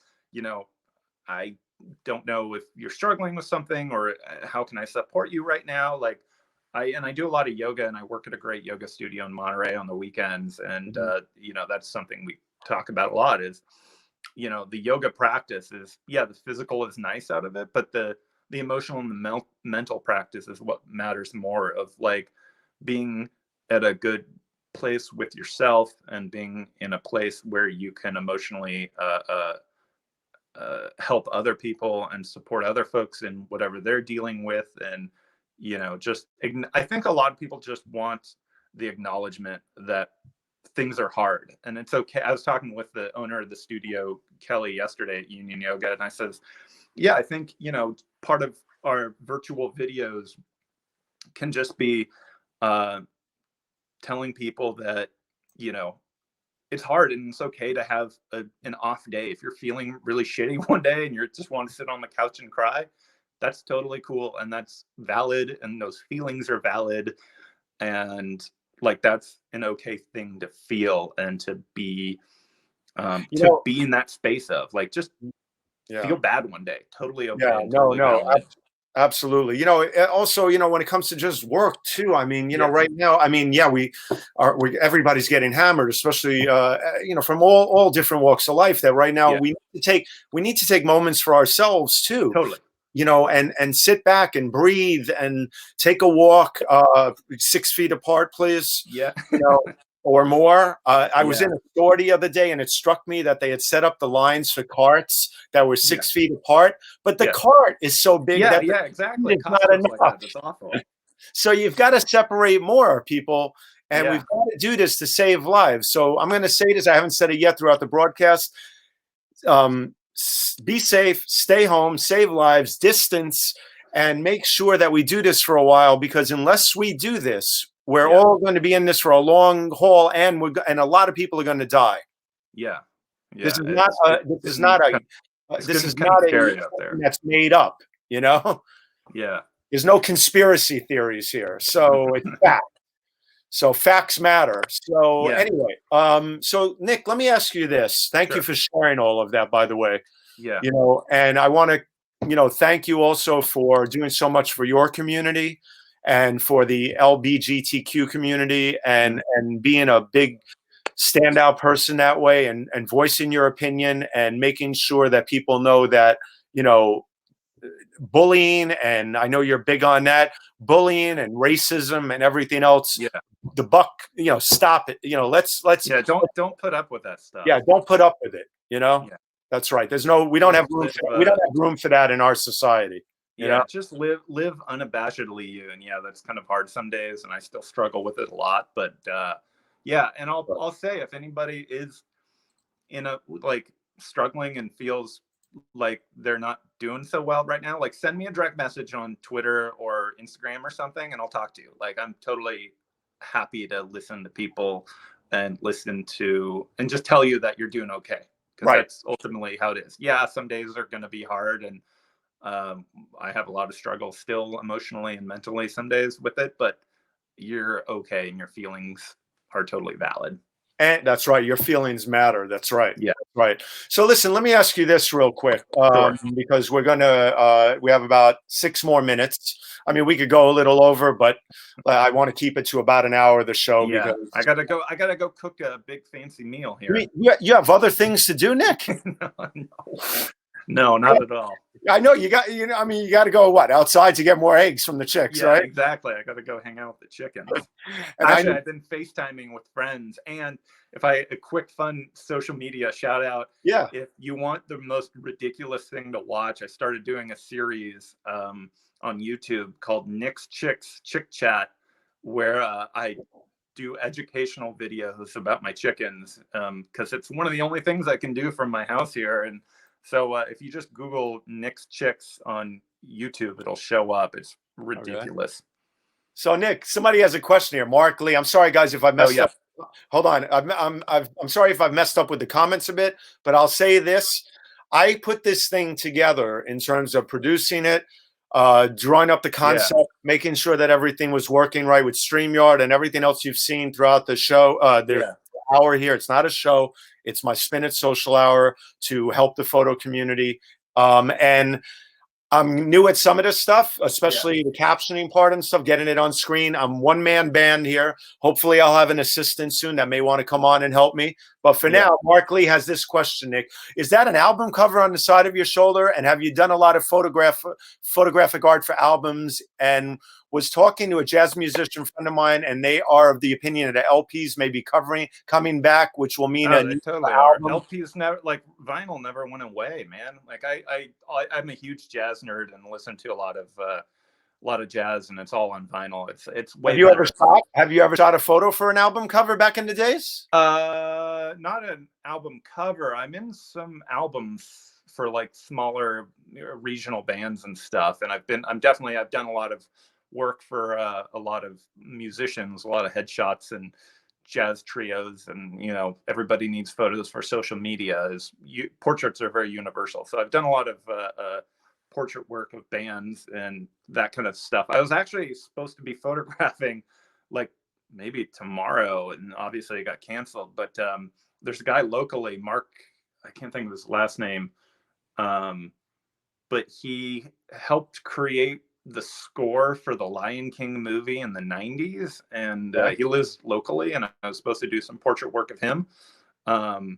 I don't know if you're struggling with something, or how can I support you right now? Like, I do a lot of yoga, and I work at a great yoga studio in Monterey on the weekends. And that's something we talk about a lot, is the yoga practice is, the physical is nice out of it, but the emotional and the mental practice is what matters more, of like being at a good place with yourself and being in a place where you can emotionally help other people and support other folks in whatever they're dealing with. And I think a lot of people just want the acknowledgement that things are hard and it's okay. I was talking with the owner of the studio, Kelly, yesterday at Union Yoga, and I says, I think, part of our virtual videos can just be telling people that, it's hard, and it's okay to have an off day. If you're feeling really shitty one day and you just want to sit on the couch and cry, that's totally cool, and that's valid, and those feelings are valid, and like that's an okay thing to feel and to be be in that space of, like, just feel bad one day. Totally okay. Absolutely. Also, when it comes to just work too, I mean, Yeah. right now, I mean, yeah, everybody's getting hammered, especially, from all different walks of life, that right now Yeah. we need to take moments for ourselves too, Totally. and sit back and breathe and take a walk, 6 feet apart, please. Yeah. Or more. I was Yeah. in a store the other day, and it struck me that they had set up the lines for carts that were 6 feet apart, but the Yeah. cart is so big that Yeah, exactly. it's not Costco's like enough. that. It's awful. So you've got to separate more, people, and Yeah. we've got to do this to save lives. So I'm going to say this. I haven't said it yet throughout the broadcast. Be safe, stay home, save lives, distance, and make sure that we do this for a while, because unless we do this, we're all going to be in this for a long haul, and a lot of people are going to die. Yeah. Yeah. This is not scary out there. that's made up, Yeah. There's no conspiracy theories here. So it's fact. So facts matter. So anyway, so Nic, let me ask you this. Thank you for sharing all of that, by the way. Yeah. And I want to, thank you also for doing so much for your community and for the LGBTQ community, and being a big standout person that way, and voicing your opinion, and making sure that people know that, bullying, and I know you're big on that, bullying and racism and everything else. Yeah. The buck, stop it. Let's don't put up with that stuff. Yeah, don't put up with it. Yeah. That's right. We don't have room. We don't have room for that in our society. Just live unabashedly you. And that's kind of hard some days, and I still struggle with it a lot. But and I'll say, if anybody is in a struggling and feels like they're not doing so well right now, send me a direct message on Twitter or Instagram or something, and I'll talk to you. I'm totally happy to listen to people and just tell you that you're doing okay, because that's ultimately how it is. Yeah, some days are going to be hard, and I have a lot of struggle still emotionally and mentally some days with it, but you're okay, and your feelings are totally valid. And that's right. Your feelings matter. That's right. Yeah. Right. So listen, let me ask you this real quick, because we have about 6 more minutes. I mean, we could go a little over, but I want to keep it to about an hour of the show. Yeah. Because I gotta go cook a big fancy meal here. You have other things to do, Nic? No, not at all. I know you got, you got to go outside to get more eggs from the chicks, right? Exactly. I got to go hang out with the chickens. Actually, I've been FaceTiming with friends, and a quick fun social media shout out. Yeah. If you want the most ridiculous thing to watch, I started doing a series on YouTube called Nic's Chicks Chick Chat, where I do educational videos about my chickens, because it's one of the only things I can do from my house here. And so if you just Google Nic's Chicks on YouTube, it'll show up. It's ridiculous. Okay. So Nic, somebody has a question here. Mark Lee, I'm sorry guys if I messed up. Hold on. I'm sorry if I've messed up with the comments a bit, but I'll say this. I put this thing together in terms of producing it, drawing up the concept, making sure that everything was working right with StreamYard and everything else you've seen throughout the show. The hour here. It's not a show. It's my Spin It social hour to help the photo community. And I'm new at some of this stuff, especially the captioning part and stuff, getting it on screen. I'm one-man band here. Hopefully I'll have an assistant soon that may want to come on and help me. But for now, Mark Lee has this question, Nic. Is that an album cover on the side of your shoulder? And have you done a lot of photographic art for albums? And was talking to a jazz musician friend of mine, and they are of the opinion that LPs may be coming back, which will mean a new album. LPs never, vinyl never went away, man. I'm a huge jazz nerd and listen to a lot of jazz, and it's all on vinyl. It's way better. Have you ever shot a photo for an album cover back in the days? Not an album cover. I'm in some albums for smaller regional bands and stuff, and I've done a lot of work for a lot of musicians, a lot of headshots and jazz trios, and everybody needs photos for social media. Portraits are very universal, so I've done a lot of portrait work of bands and that kind of stuff. I was actually supposed to be photographing maybe tomorrow, and obviously it got canceled, but there's a guy locally, Mark, I can't think of his last name, but he helped create the score for the Lion King movie in the 90s, and he lives locally, and I was supposed to do some portrait work of him. So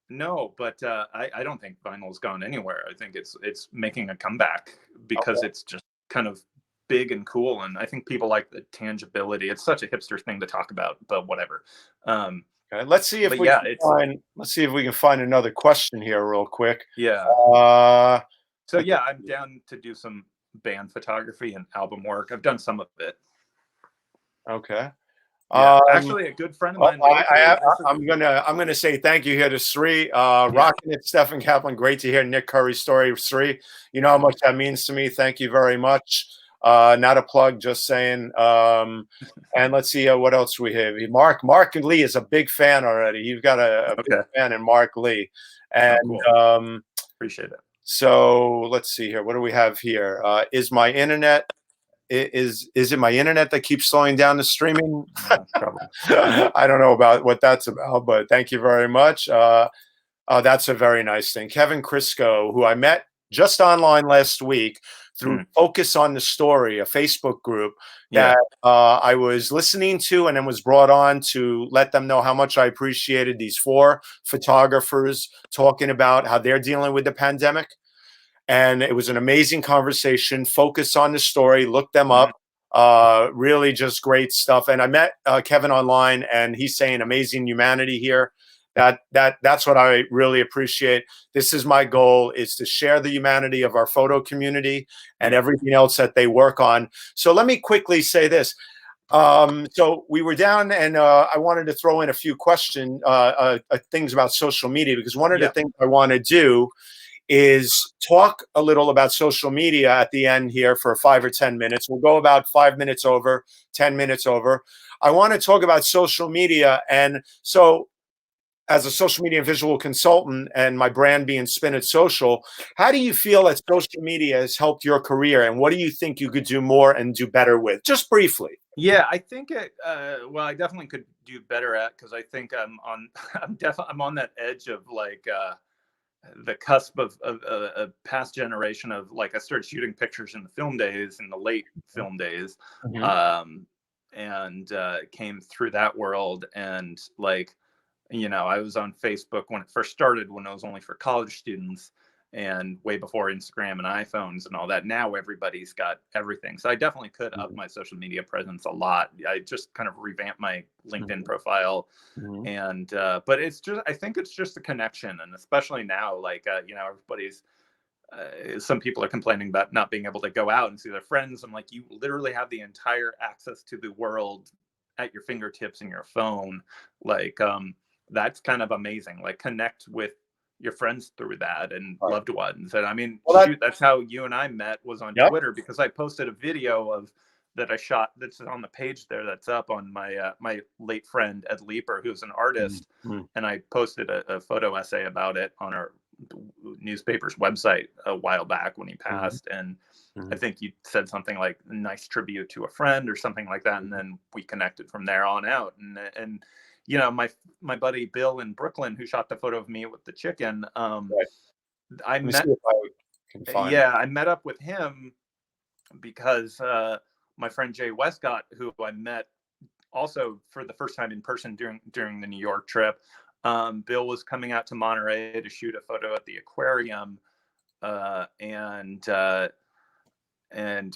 no, but I don't think vinyl's gone anywhere. I think it's making a comeback because it's just kind of big and cool, and I think people like the tangibility. It's such a hipster thing to talk about, but whatever. Okay, let's see if we can find another question here real quick. Yeah. So yeah, I'm down to do some band photography and album work. I've done some of it. Okay. Yeah, actually, a good friend of mine. I'm gonna say thank you here to Sri. Rocking it, Stephen Kaplan. Great to hear Nic Coury's story, Sri. You know how much that means to me. Thank you very much. Not a plug, just saying. And let's see what else we have. Mark Lee is a big fan already. You've got a big fan in Mark Lee, and cool. Appreciate it. So let's see here. What do we have here? Is my internet? Is it my internet that keeps slowing down the streaming? I don't know about what that's about, but thank you very much. That's a very nice thing. Kevin Crisco, who I met just online last week through Focus on the Story, a Facebook group that I was listening to, and then was brought on to let them know how much I appreciated these 4 photographers talking about how they're dealing with the pandemic. And it was an amazing conversation. Focus on the Story. Look them up. Really just great stuff. And I met Kevin online, and he's saying amazing humanity here. That's what I really appreciate. This is my goal, is to share the humanity of our photo community and everything else that they work on. So let me quickly say this. So we were down, and I wanted to throw in a few things about social media, because one of the things I want to do is talk a little about social media at the end here for 5 or 10 minutes. We'll go about 5 minutes over, 10 minutes over. I want to talk about social media. And so as a social media and visual consultant, and my brand being Spin It Social, how do you feel that social media has helped your career? And what do you think you could do more and do better with? Just briefly. Yeah, I think I definitely could do better at, because I think I'm on that edge of like, the cusp of a past generation of, like, I started shooting pictures in the film days, in the late film days, and came through that world. And like, I was on Facebook when it first started, when it was only for college students, and way before Instagram and iPhones and all that. Now everybody's got everything. So I definitely could up my social media presence a lot. I just kind of revamped my LinkedIn profile. And but I think it's just a connection. And especially now, like, everybody's some people are complaining about not being able to go out and see their friends. I'm like, you literally have the entire access to the world at your fingertips in your phone. Like, that's kind of amazing. Like, connect with your friends through that, and loved ones. And I mean, that's how you and I met, was on Twitter, because I posted a video that I shot that's on the page there, that's up on my my late friend Ed Leeper, who's an artist, and I posted a photo essay about it on our newspaper's website a while back when he passed. And I think you said something like, nice tribute to a friend, or something like that, and then we connected from there on out. And my buddy Bill in Brooklyn, who shot the photo of me with the chicken, I met up with him because my friend Jay Westcott, who I met also for the first time in person during the New York trip, Bill was coming out to Monterey to shoot a photo at the aquarium, and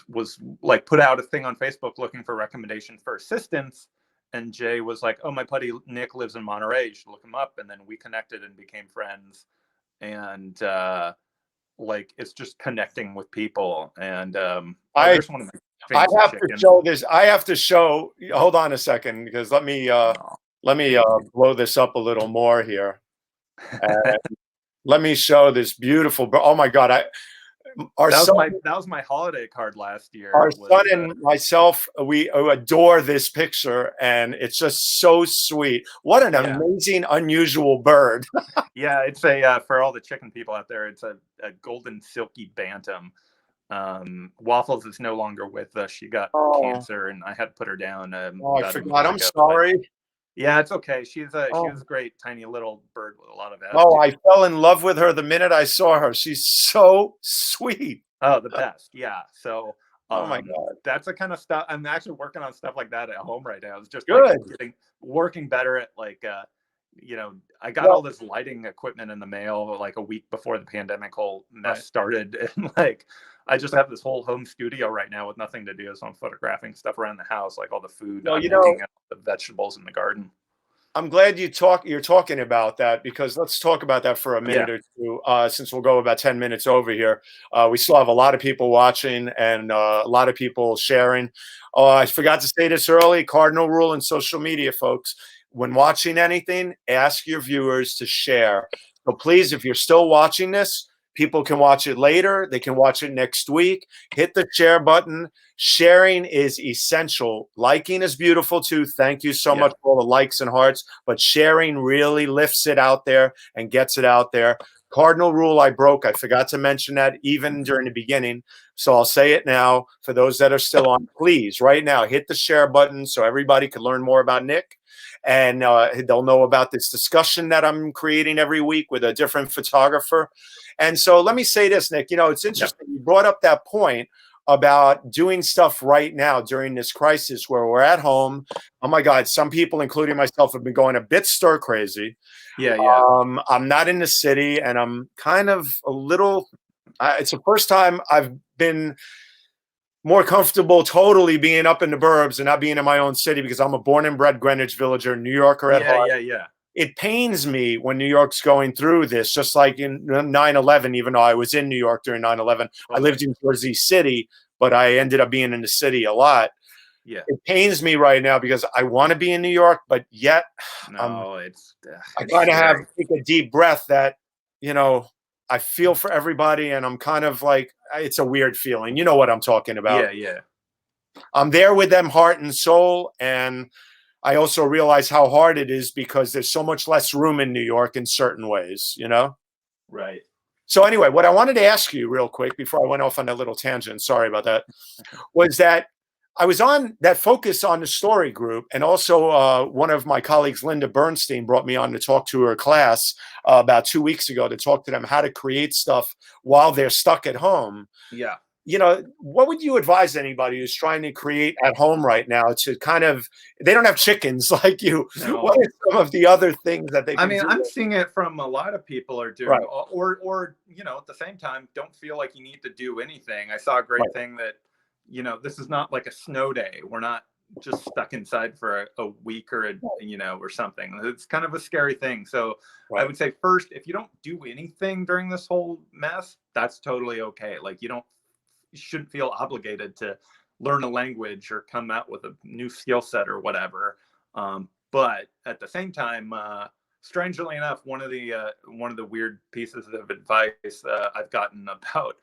was like, put out a thing on Facebook looking for recommendations for assistants. And Jay was like, oh, my buddy Nick lives in Monterey, you should look him up. And then we connected and became friends. And like, it's just connecting with people. And there's one of my I have to show. Hold on a second, because let me blow this up a little more here. Let me show this beautiful. Oh my God! That was my holiday card last year. Our son and myself, we adore this picture, and it's just so sweet. What an amazing, unusual bird. Yeah, it's a for all the chicken people out there, it's a golden silky bantam. Waffles is no longer with us. She got cancer, and I had to put her down. I forgot. I'm sorry. Yeah, it's okay. She was Oh. a great tiny little bird with a lot of Oh, I attitude. fell in love with her the minute I saw her. She's so sweet. Oh, the best. Yeah. So Oh my God. that's the kind of stuff I'm actually working on, stuff like that at home right now. It's just like Good. working better at like I got all Well, this lighting equipment in the mail like a week before the pandemic whole mess right. started. And like I just have this whole home studio right now with nothing to do. So I'm photographing stuff around the house, like all the food Well, I'm you know, making, the vegetables in the garden. I'm glad you're talking about that, because let's talk about that for a Yeah. minute or two, since we'll go about 10 minutes over here. We still have a lot of people watching and a lot of people sharing. I forgot to say this early, cardinal rule in social media, folks. When watching anything, ask your viewers to share. So please, if you're still watching this, people can watch it later. They can watch it next week. Hit the share button. Sharing is essential. Liking is beautiful too. Thank you so much for all the likes and hearts, but sharing really lifts it out there and gets it out there. Cardinal rule I broke. I forgot to mention that even during the beginning. So I'll say it now for those that are still on. Please, right now, hit the share button so everybody can learn more about Nic. And they'll know about this discussion that I'm creating every week with a different photographer. And so let me say this, Nic, it's interesting. You brought up that point about doing stuff right now during this crisis where we're at home. Oh my God, some people, including myself, have been going a bit stir crazy. Yeah. I'm not in the city, and I'm kind of a little, it's the first time I've been more comfortable totally being up in the burbs and not being in my own city, because I'm a born and bred Greenwich Villager, New Yorker at heart. Yeah. It pains me when New York's going through this, just like in 9/11, even though I was in New York during 9/11. I lived in Jersey City, but I ended up being in the city a lot. Yeah. It pains me right now because I want to be in New York, but yet I kind of have to take a deep breath that, I feel for everybody, and I'm kind of like, it's a weird feeling. You know what I'm talking about. Yeah. I'm there with them heart and soul, and I also realize how hard it is because there's so much less room in New York in certain ways, Right. So anyway, what I wanted to ask you real quick before I went off on that little tangent, sorry about that, was that I was on that focus on the story group, and also one of my colleagues, Linda Bernstein, brought me on to talk to her class about 2 weeks ago to talk to them how to create stuff while they're stuck at home. Yeah. What would you advise anybody who's trying to create at home right now to kind of, they don't have chickens like you. No. What are some of the other things that they can do? I'm seeing it from a lot of people are doing, right. or at the same time, don't feel like you need to do anything. I saw a great thing that, this is not like a snow day. We're not just stuck inside for a week or or something. It's kind of a scary thing. So I would say first, if you don't do anything during this whole mess, that's totally okay. Like you shouldn't feel obligated to learn a language or come out with a new skill set or whatever. But at the same time, strangely enough, one of the weird pieces of advice I've gotten about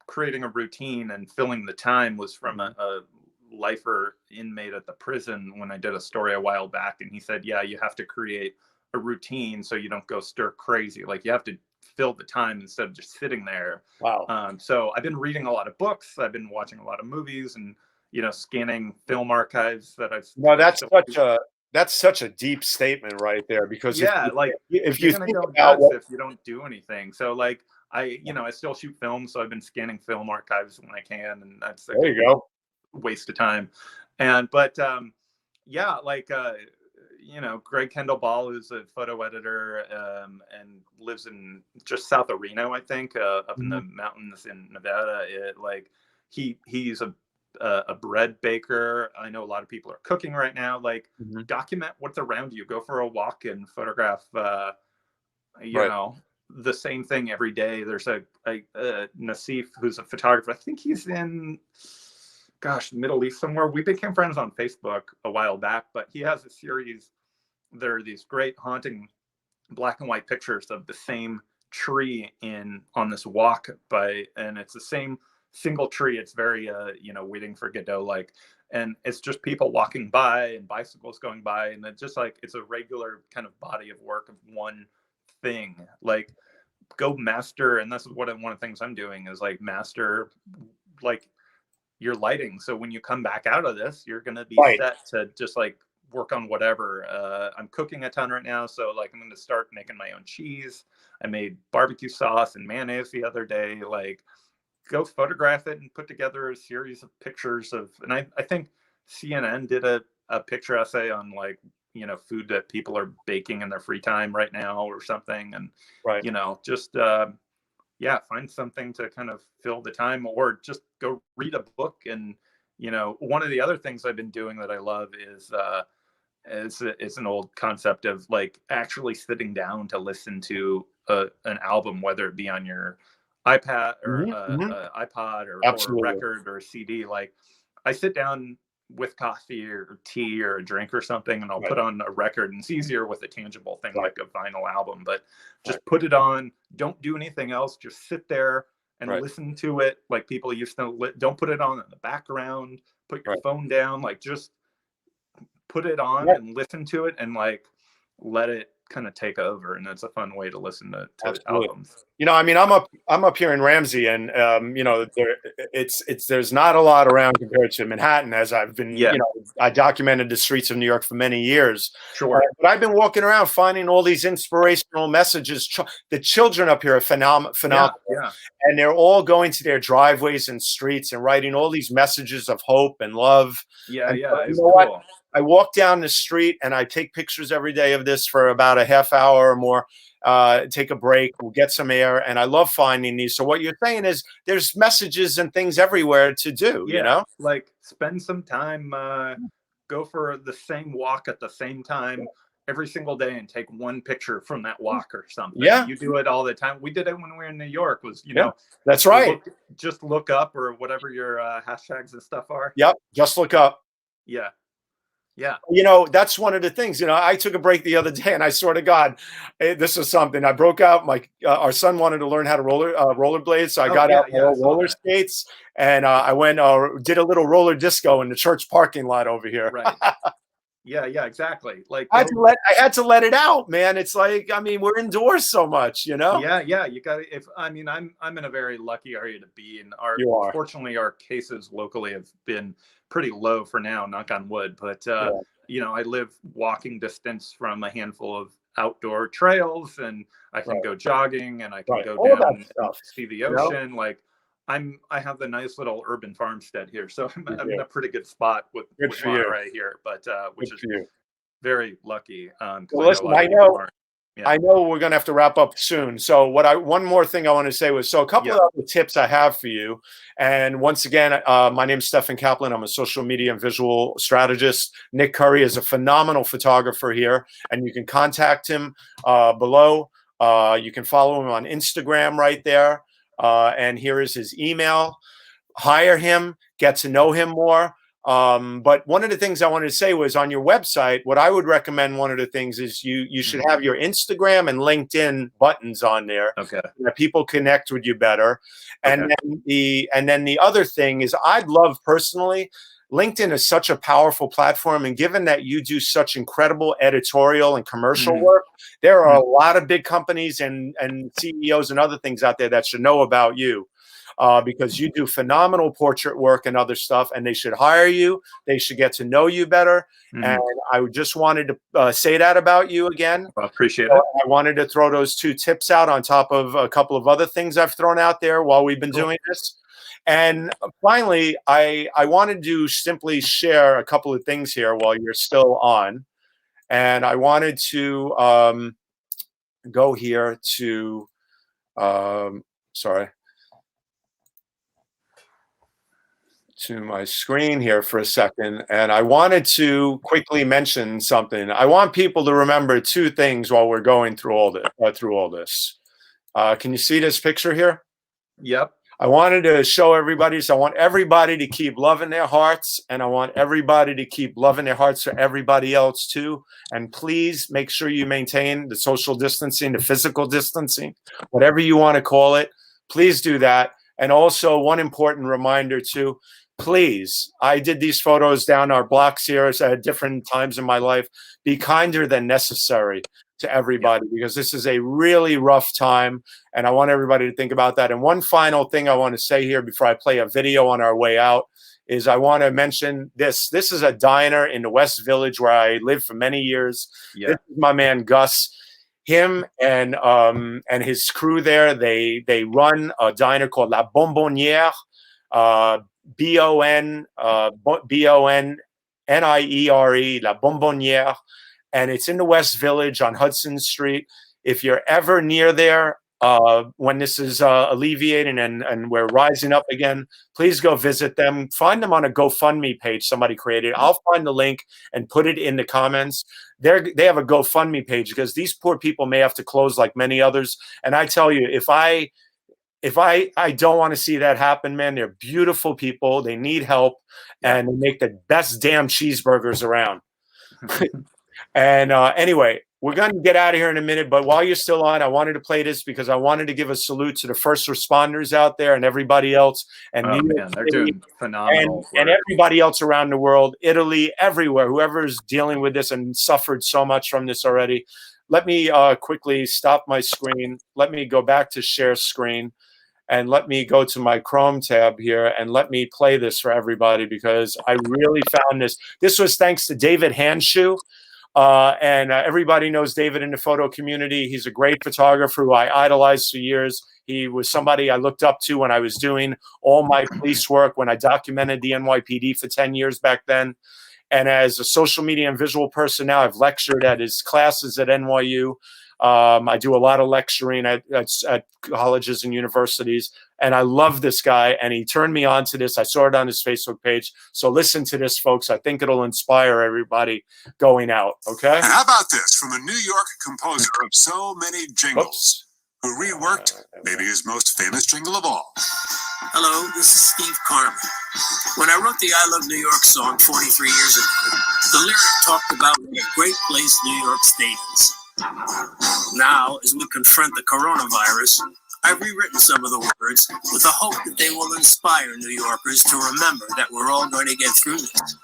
creating a routine and filling the time was from a lifer inmate at the prison when I did a story a while back. And he said, yeah, you have to create a routine so you don't go stir crazy. Like you have to fill the time instead of just sitting there. Wow. So I've been reading a lot of books. I've been watching a lot of movies and, scanning film archives that I've. No, that's such a deep statement right there, because if you think about if you don't do anything. So like I still shoot films, so I've been scanning film archives when I can, and that's there you go. Waste of time. But Greg Kendall Ball, who's a photo editor and lives in just south of Reno, I think, up in the mountains in Nevada. He's a bread baker. I know a lot of people are cooking right now. Like document what's around you. Go for a walk and photograph. The same thing every day. There's a Nassif who's a photographer. I think he's in the Middle East somewhere. We became friends on Facebook a while back, but he has a series. There are these great haunting black and white pictures of the same tree on this walk and it's the same single tree. It's very waiting for Godot like, and it's just people walking by and bicycles going by, and it's just like it's a regular kind of body of work of one thing. Like go master, and that's one of the things I'm doing is like master like your lighting, so when you come back out of this, you're gonna be set to just like work on whatever. I'm cooking a ton right now, so like I'm going to start making my own cheese. I made barbecue sauce and mayonnaise the other day. Like, go photograph it and put together a series of pictures of. And I think CNN did a picture essay on, like, you know, food that people are baking in their free time right now or something, and Right. you know, just find something to kind of fill the time, or just go read a book. And you know, one of the other things I've been doing that I love is it's an old concept of like actually sitting down to listen to an album, whether it be on your iPad or iPod or a record or a CD. Like, I sit down with coffee or tea or a drink or something, and I'll put on a record, and it's easier with a tangible thing like a vinyl album, but just put it on, don't do anything else, just sit there and listen to it. Like people used to, don't put it on in the background, put your phone down, like just put it on and listen to it, and like let it kind of take over. And that's a fun way to listen to albums. You know, I mean, I'm up here in Ramsey, and you know, there's not a lot around compared to Manhattan, as I've been, you know, I documented the streets of New York for many years. Sure. But I've been walking around finding all these inspirational messages. The children up here are phenomenal. Yeah. And they're all going to their driveways and streets and writing all these messages of hope and love. Yeah, and it's you know cool. what? I walk down the street and I take pictures every day of this for about a half hour or more. Take a break, we'll get some air, and I love finding these. So what you're saying is there's messages and things everywhere to do, you know? Like spend some time, go for the same walk at the same time every single day and take one picture from that walk or something. Yeah. You do it all the time. We did it when we were in New York, was, you know, that's right. Just look up, or whatever your hashtags and stuff are. Yep. Just look up. Yeah. Yeah. You know, that's one of the things. You know, I took a break the other day, and I swear to God, this is something. I broke out. Our son wanted to learn how to rollerblade, so I got out roller skates, and I went did a little roller disco in the church parking lot over here. Right. Yeah, exactly. Like I had to let it out, man. It's like, I mean, we're indoors so much, you know. Yeah. You got to. I'm in a very lucky area to be in. Fortunately, our cases locally have been pretty low for now, knock on wood. But you know, I live walking distance from a handful of outdoor trails, and I can go jogging, and I can go down and see the ocean. You know? Like, I have the nice little urban farmstead here, so I'm in a pretty good spot with Monterey here, but which is very lucky. Well, listen, I know we're going to have to wrap up soon. So one more thing I want to say was, so a couple of other tips I have for you. And once again, my name is Stefan Kaplan. I'm a social media and visual strategist. Nic Coury is a phenomenal photographer here, and you can contact him below. You can follow him on Instagram right there. And here is his email. Hire him, get to know him more. But one of the things I wanted to say was, on your website, what I would recommend, one of the things is you should have your Instagram and LinkedIn buttons on there. Okay. That people connect with you better. And then the other thing is, I'd love personally, LinkedIn is such a powerful platform, and given that you do such incredible editorial and commercial work, there are a lot of big companies and CEOs and other things out there that should know about you. Because you do phenomenal portrait work and other stuff, and they should hire you. They should get to know you better. And I just wanted to say that about you again. I appreciate it. I wanted to throw those 2 tips out on top of a couple of other things I've thrown out there while we've been doing this. And finally, I wanted to simply share a couple of things here while you're still on. And I wanted to go here to, to my screen here for a second, and I wanted to quickly mention something. I want people to remember 2 things while we're going through all this. Can you see this picture here? Yep. I wanted to show everybody. So I want everybody to keep loving their hearts, and I want everybody to keep loving their hearts for everybody else too. And please make sure you maintain the social distancing, the physical distancing, whatever you want to call it. Please do that. And also, one important reminder too, please, I did these photos down our blocks here at different times in my life. Be kinder than necessary to everybody, because this is a really rough time, and I want everybody to think about that. And one final thing I want to say here before I play a video on our way out is I want to mention this. This is a diner in the West Village where I lived for many years. Yeah. This is my man Gus. Him and his crew there, they run a diner called La Bonbonnière, Bonniere, La Bonbonnière, and it's in the West Village on Hudson Street. If you're ever near there, when this is alleviating and we're rising up again, please go visit them. Find them on a GoFundMe page somebody created. I'll find the link and put it in the comments. They have a GoFundMe page because these poor people may have to close like many others. And I tell you, if I don't want to see that happen, man. They're beautiful people. They need help, and they make the best damn cheeseburgers around. And anyway, we're going to get out of here in a minute, but while you're still on, I wanted to play this because I wanted to give a salute to the first responders out there and everybody else. And they're doing phenomenal and everybody else around the world, Italy, everywhere, whoever's dealing with this and suffered so much from this already. Let me quickly stop my screen. Let me go back to share screen. And let me go to my Chrome tab here and let me play this for everybody because I really found this. This was thanks to David Hanshoe. And everybody knows David in the photo community. He's a great photographer who I idolized for years. He was somebody I looked up to when I was doing all my police work, when I documented the NYPD for 10 years back then. And as a social media and visual person now, I've lectured at his classes at NYU. I do a lot of lecturing at colleges and universities, and I love this guy, and he turned me on to this. I saw it on his Facebook page. So listen to this, folks. I think it'll inspire everybody going out, okay? And how about this from a New York composer of so many jingles who reworked maybe his most famous jingle of all. Hello, this is Steve Carmen. When I wrote the I Love New York song 43 years ago, the lyric talked about what a great place New York State is. Now, as we confront the coronavirus, I've rewritten some of the words with the hope that they will inspire New Yorkers to remember that we're all going to get through this.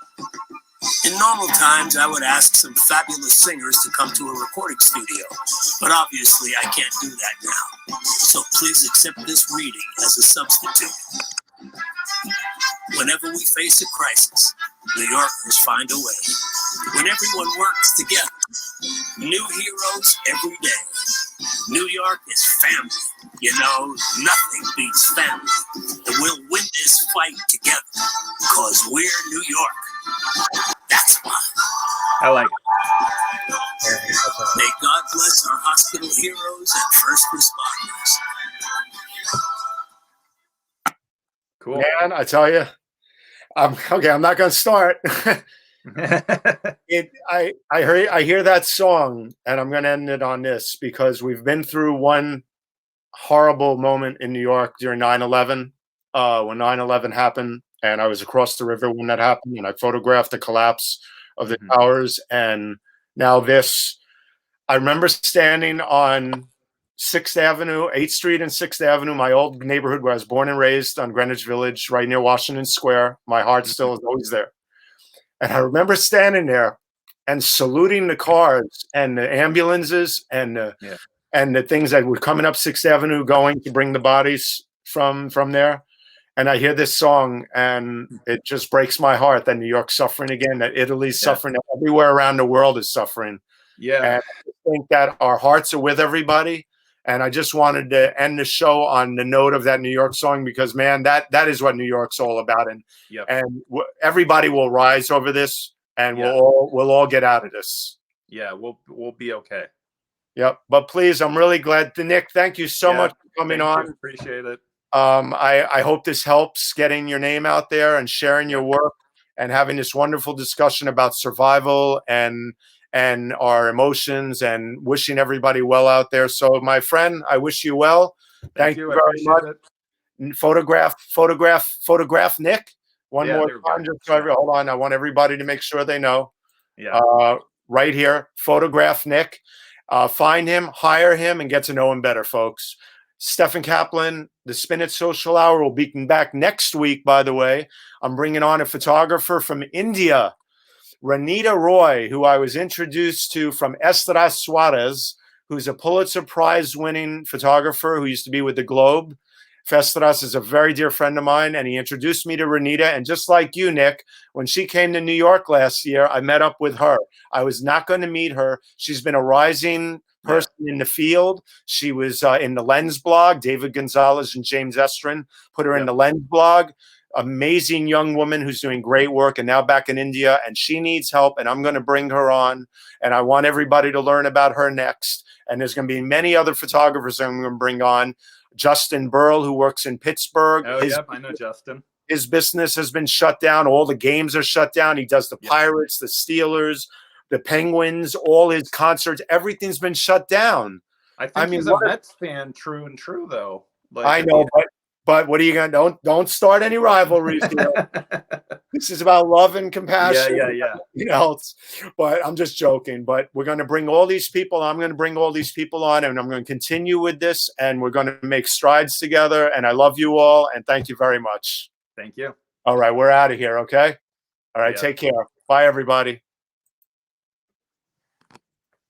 In normal times, I would ask some fabulous singers to come to a recording studio, but obviously I can't do that now. So please accept this reading as a substitute. Whenever we face a crisis, New Yorkers find a way. When everyone works together, new heroes every day. New York is family. You know, nothing beats family. And we'll win this fight together, because we're New York. That's why. I like it. May God bless our hospital heroes and first responders. Cool. Man, I tell you, I'm not going to start. I hear that song, and I'm going to end it on this because we've been through one horrible moment in New York during 9/11. When 9/11 happened, and I was across the river when that happened, and I photographed the collapse of the towers. And now this, I remember standing on 6th Avenue, 8th Street and 6th Avenue, my old neighborhood where I was born and raised on Greenwich Village, right near Washington Square. My heart still is always there. And I remember standing there and saluting the cars and the ambulances and the things that were coming up 6th Avenue going to bring the bodies from there. And I hear this song, and it just breaks my heart that New York's suffering again, that Italy's suffering, that everywhere around the world is suffering. Yeah. And I think that our hearts are with everybody. And I just wanted to end the show on the note of that New York song because, man, that is what New York's all about. And everybody will rise over this, and we'll all get out of this. Yeah, we'll be okay. Yep. But please, I'm really glad. Nic, thank you so much for coming on. Appreciate it. I hope this helps getting your name out there and sharing your work and having this wonderful discussion about survival and our emotions and wishing everybody well out there. So my friend, I wish you well. Thank you very much. Photograph Nic one more time. Hold on. I want everybody to make sure they know. Right here, photograph Nic. Find him, hire him, and get to know him better, folks. Stephen Kaplan, the Spin It Social Hour will be back next week, by the way. I'm bringing on a photographer from India, Ranita Roy, who I was introduced to from Estras Suarez, who's a Pulitzer Prize winning photographer who used to be with the Globe. Festras is a very dear friend of mine, and he introduced me to Renita. And just like you, Nick, when she came to New York last year, I met up with her. I was not going to meet her. She's been a rising person in the field. She was in the Lens blog. David Gonzalez and James Estrin put her in the Lens blog. Amazing young woman who's doing great work and now back in India, and she needs help, and I'm going to bring her on, and I want everybody to learn about her next. And there's going to be many other photographers I'm going to bring on. Justin Burl, who works in Pittsburgh. Oh, yep, I know Justin. His business has been shut down. All the games are shut down. He does the Pirates, the Steelers, the Penguins, all his concerts. Everything's been shut down. I think he's a Mets fan, true and true, though. Like, I know, but what are you going to don't start any rivalries here. This is about love and compassion. Yeah. But I'm just joking. But we're going to bring all these people. I'm going to bring all these people on, and I'm going to continue with this, and we're going to make strides together. And I love you all, and thank you very much. Thank you. All right, we're out of here, okay? All right, take care. Bye, everybody.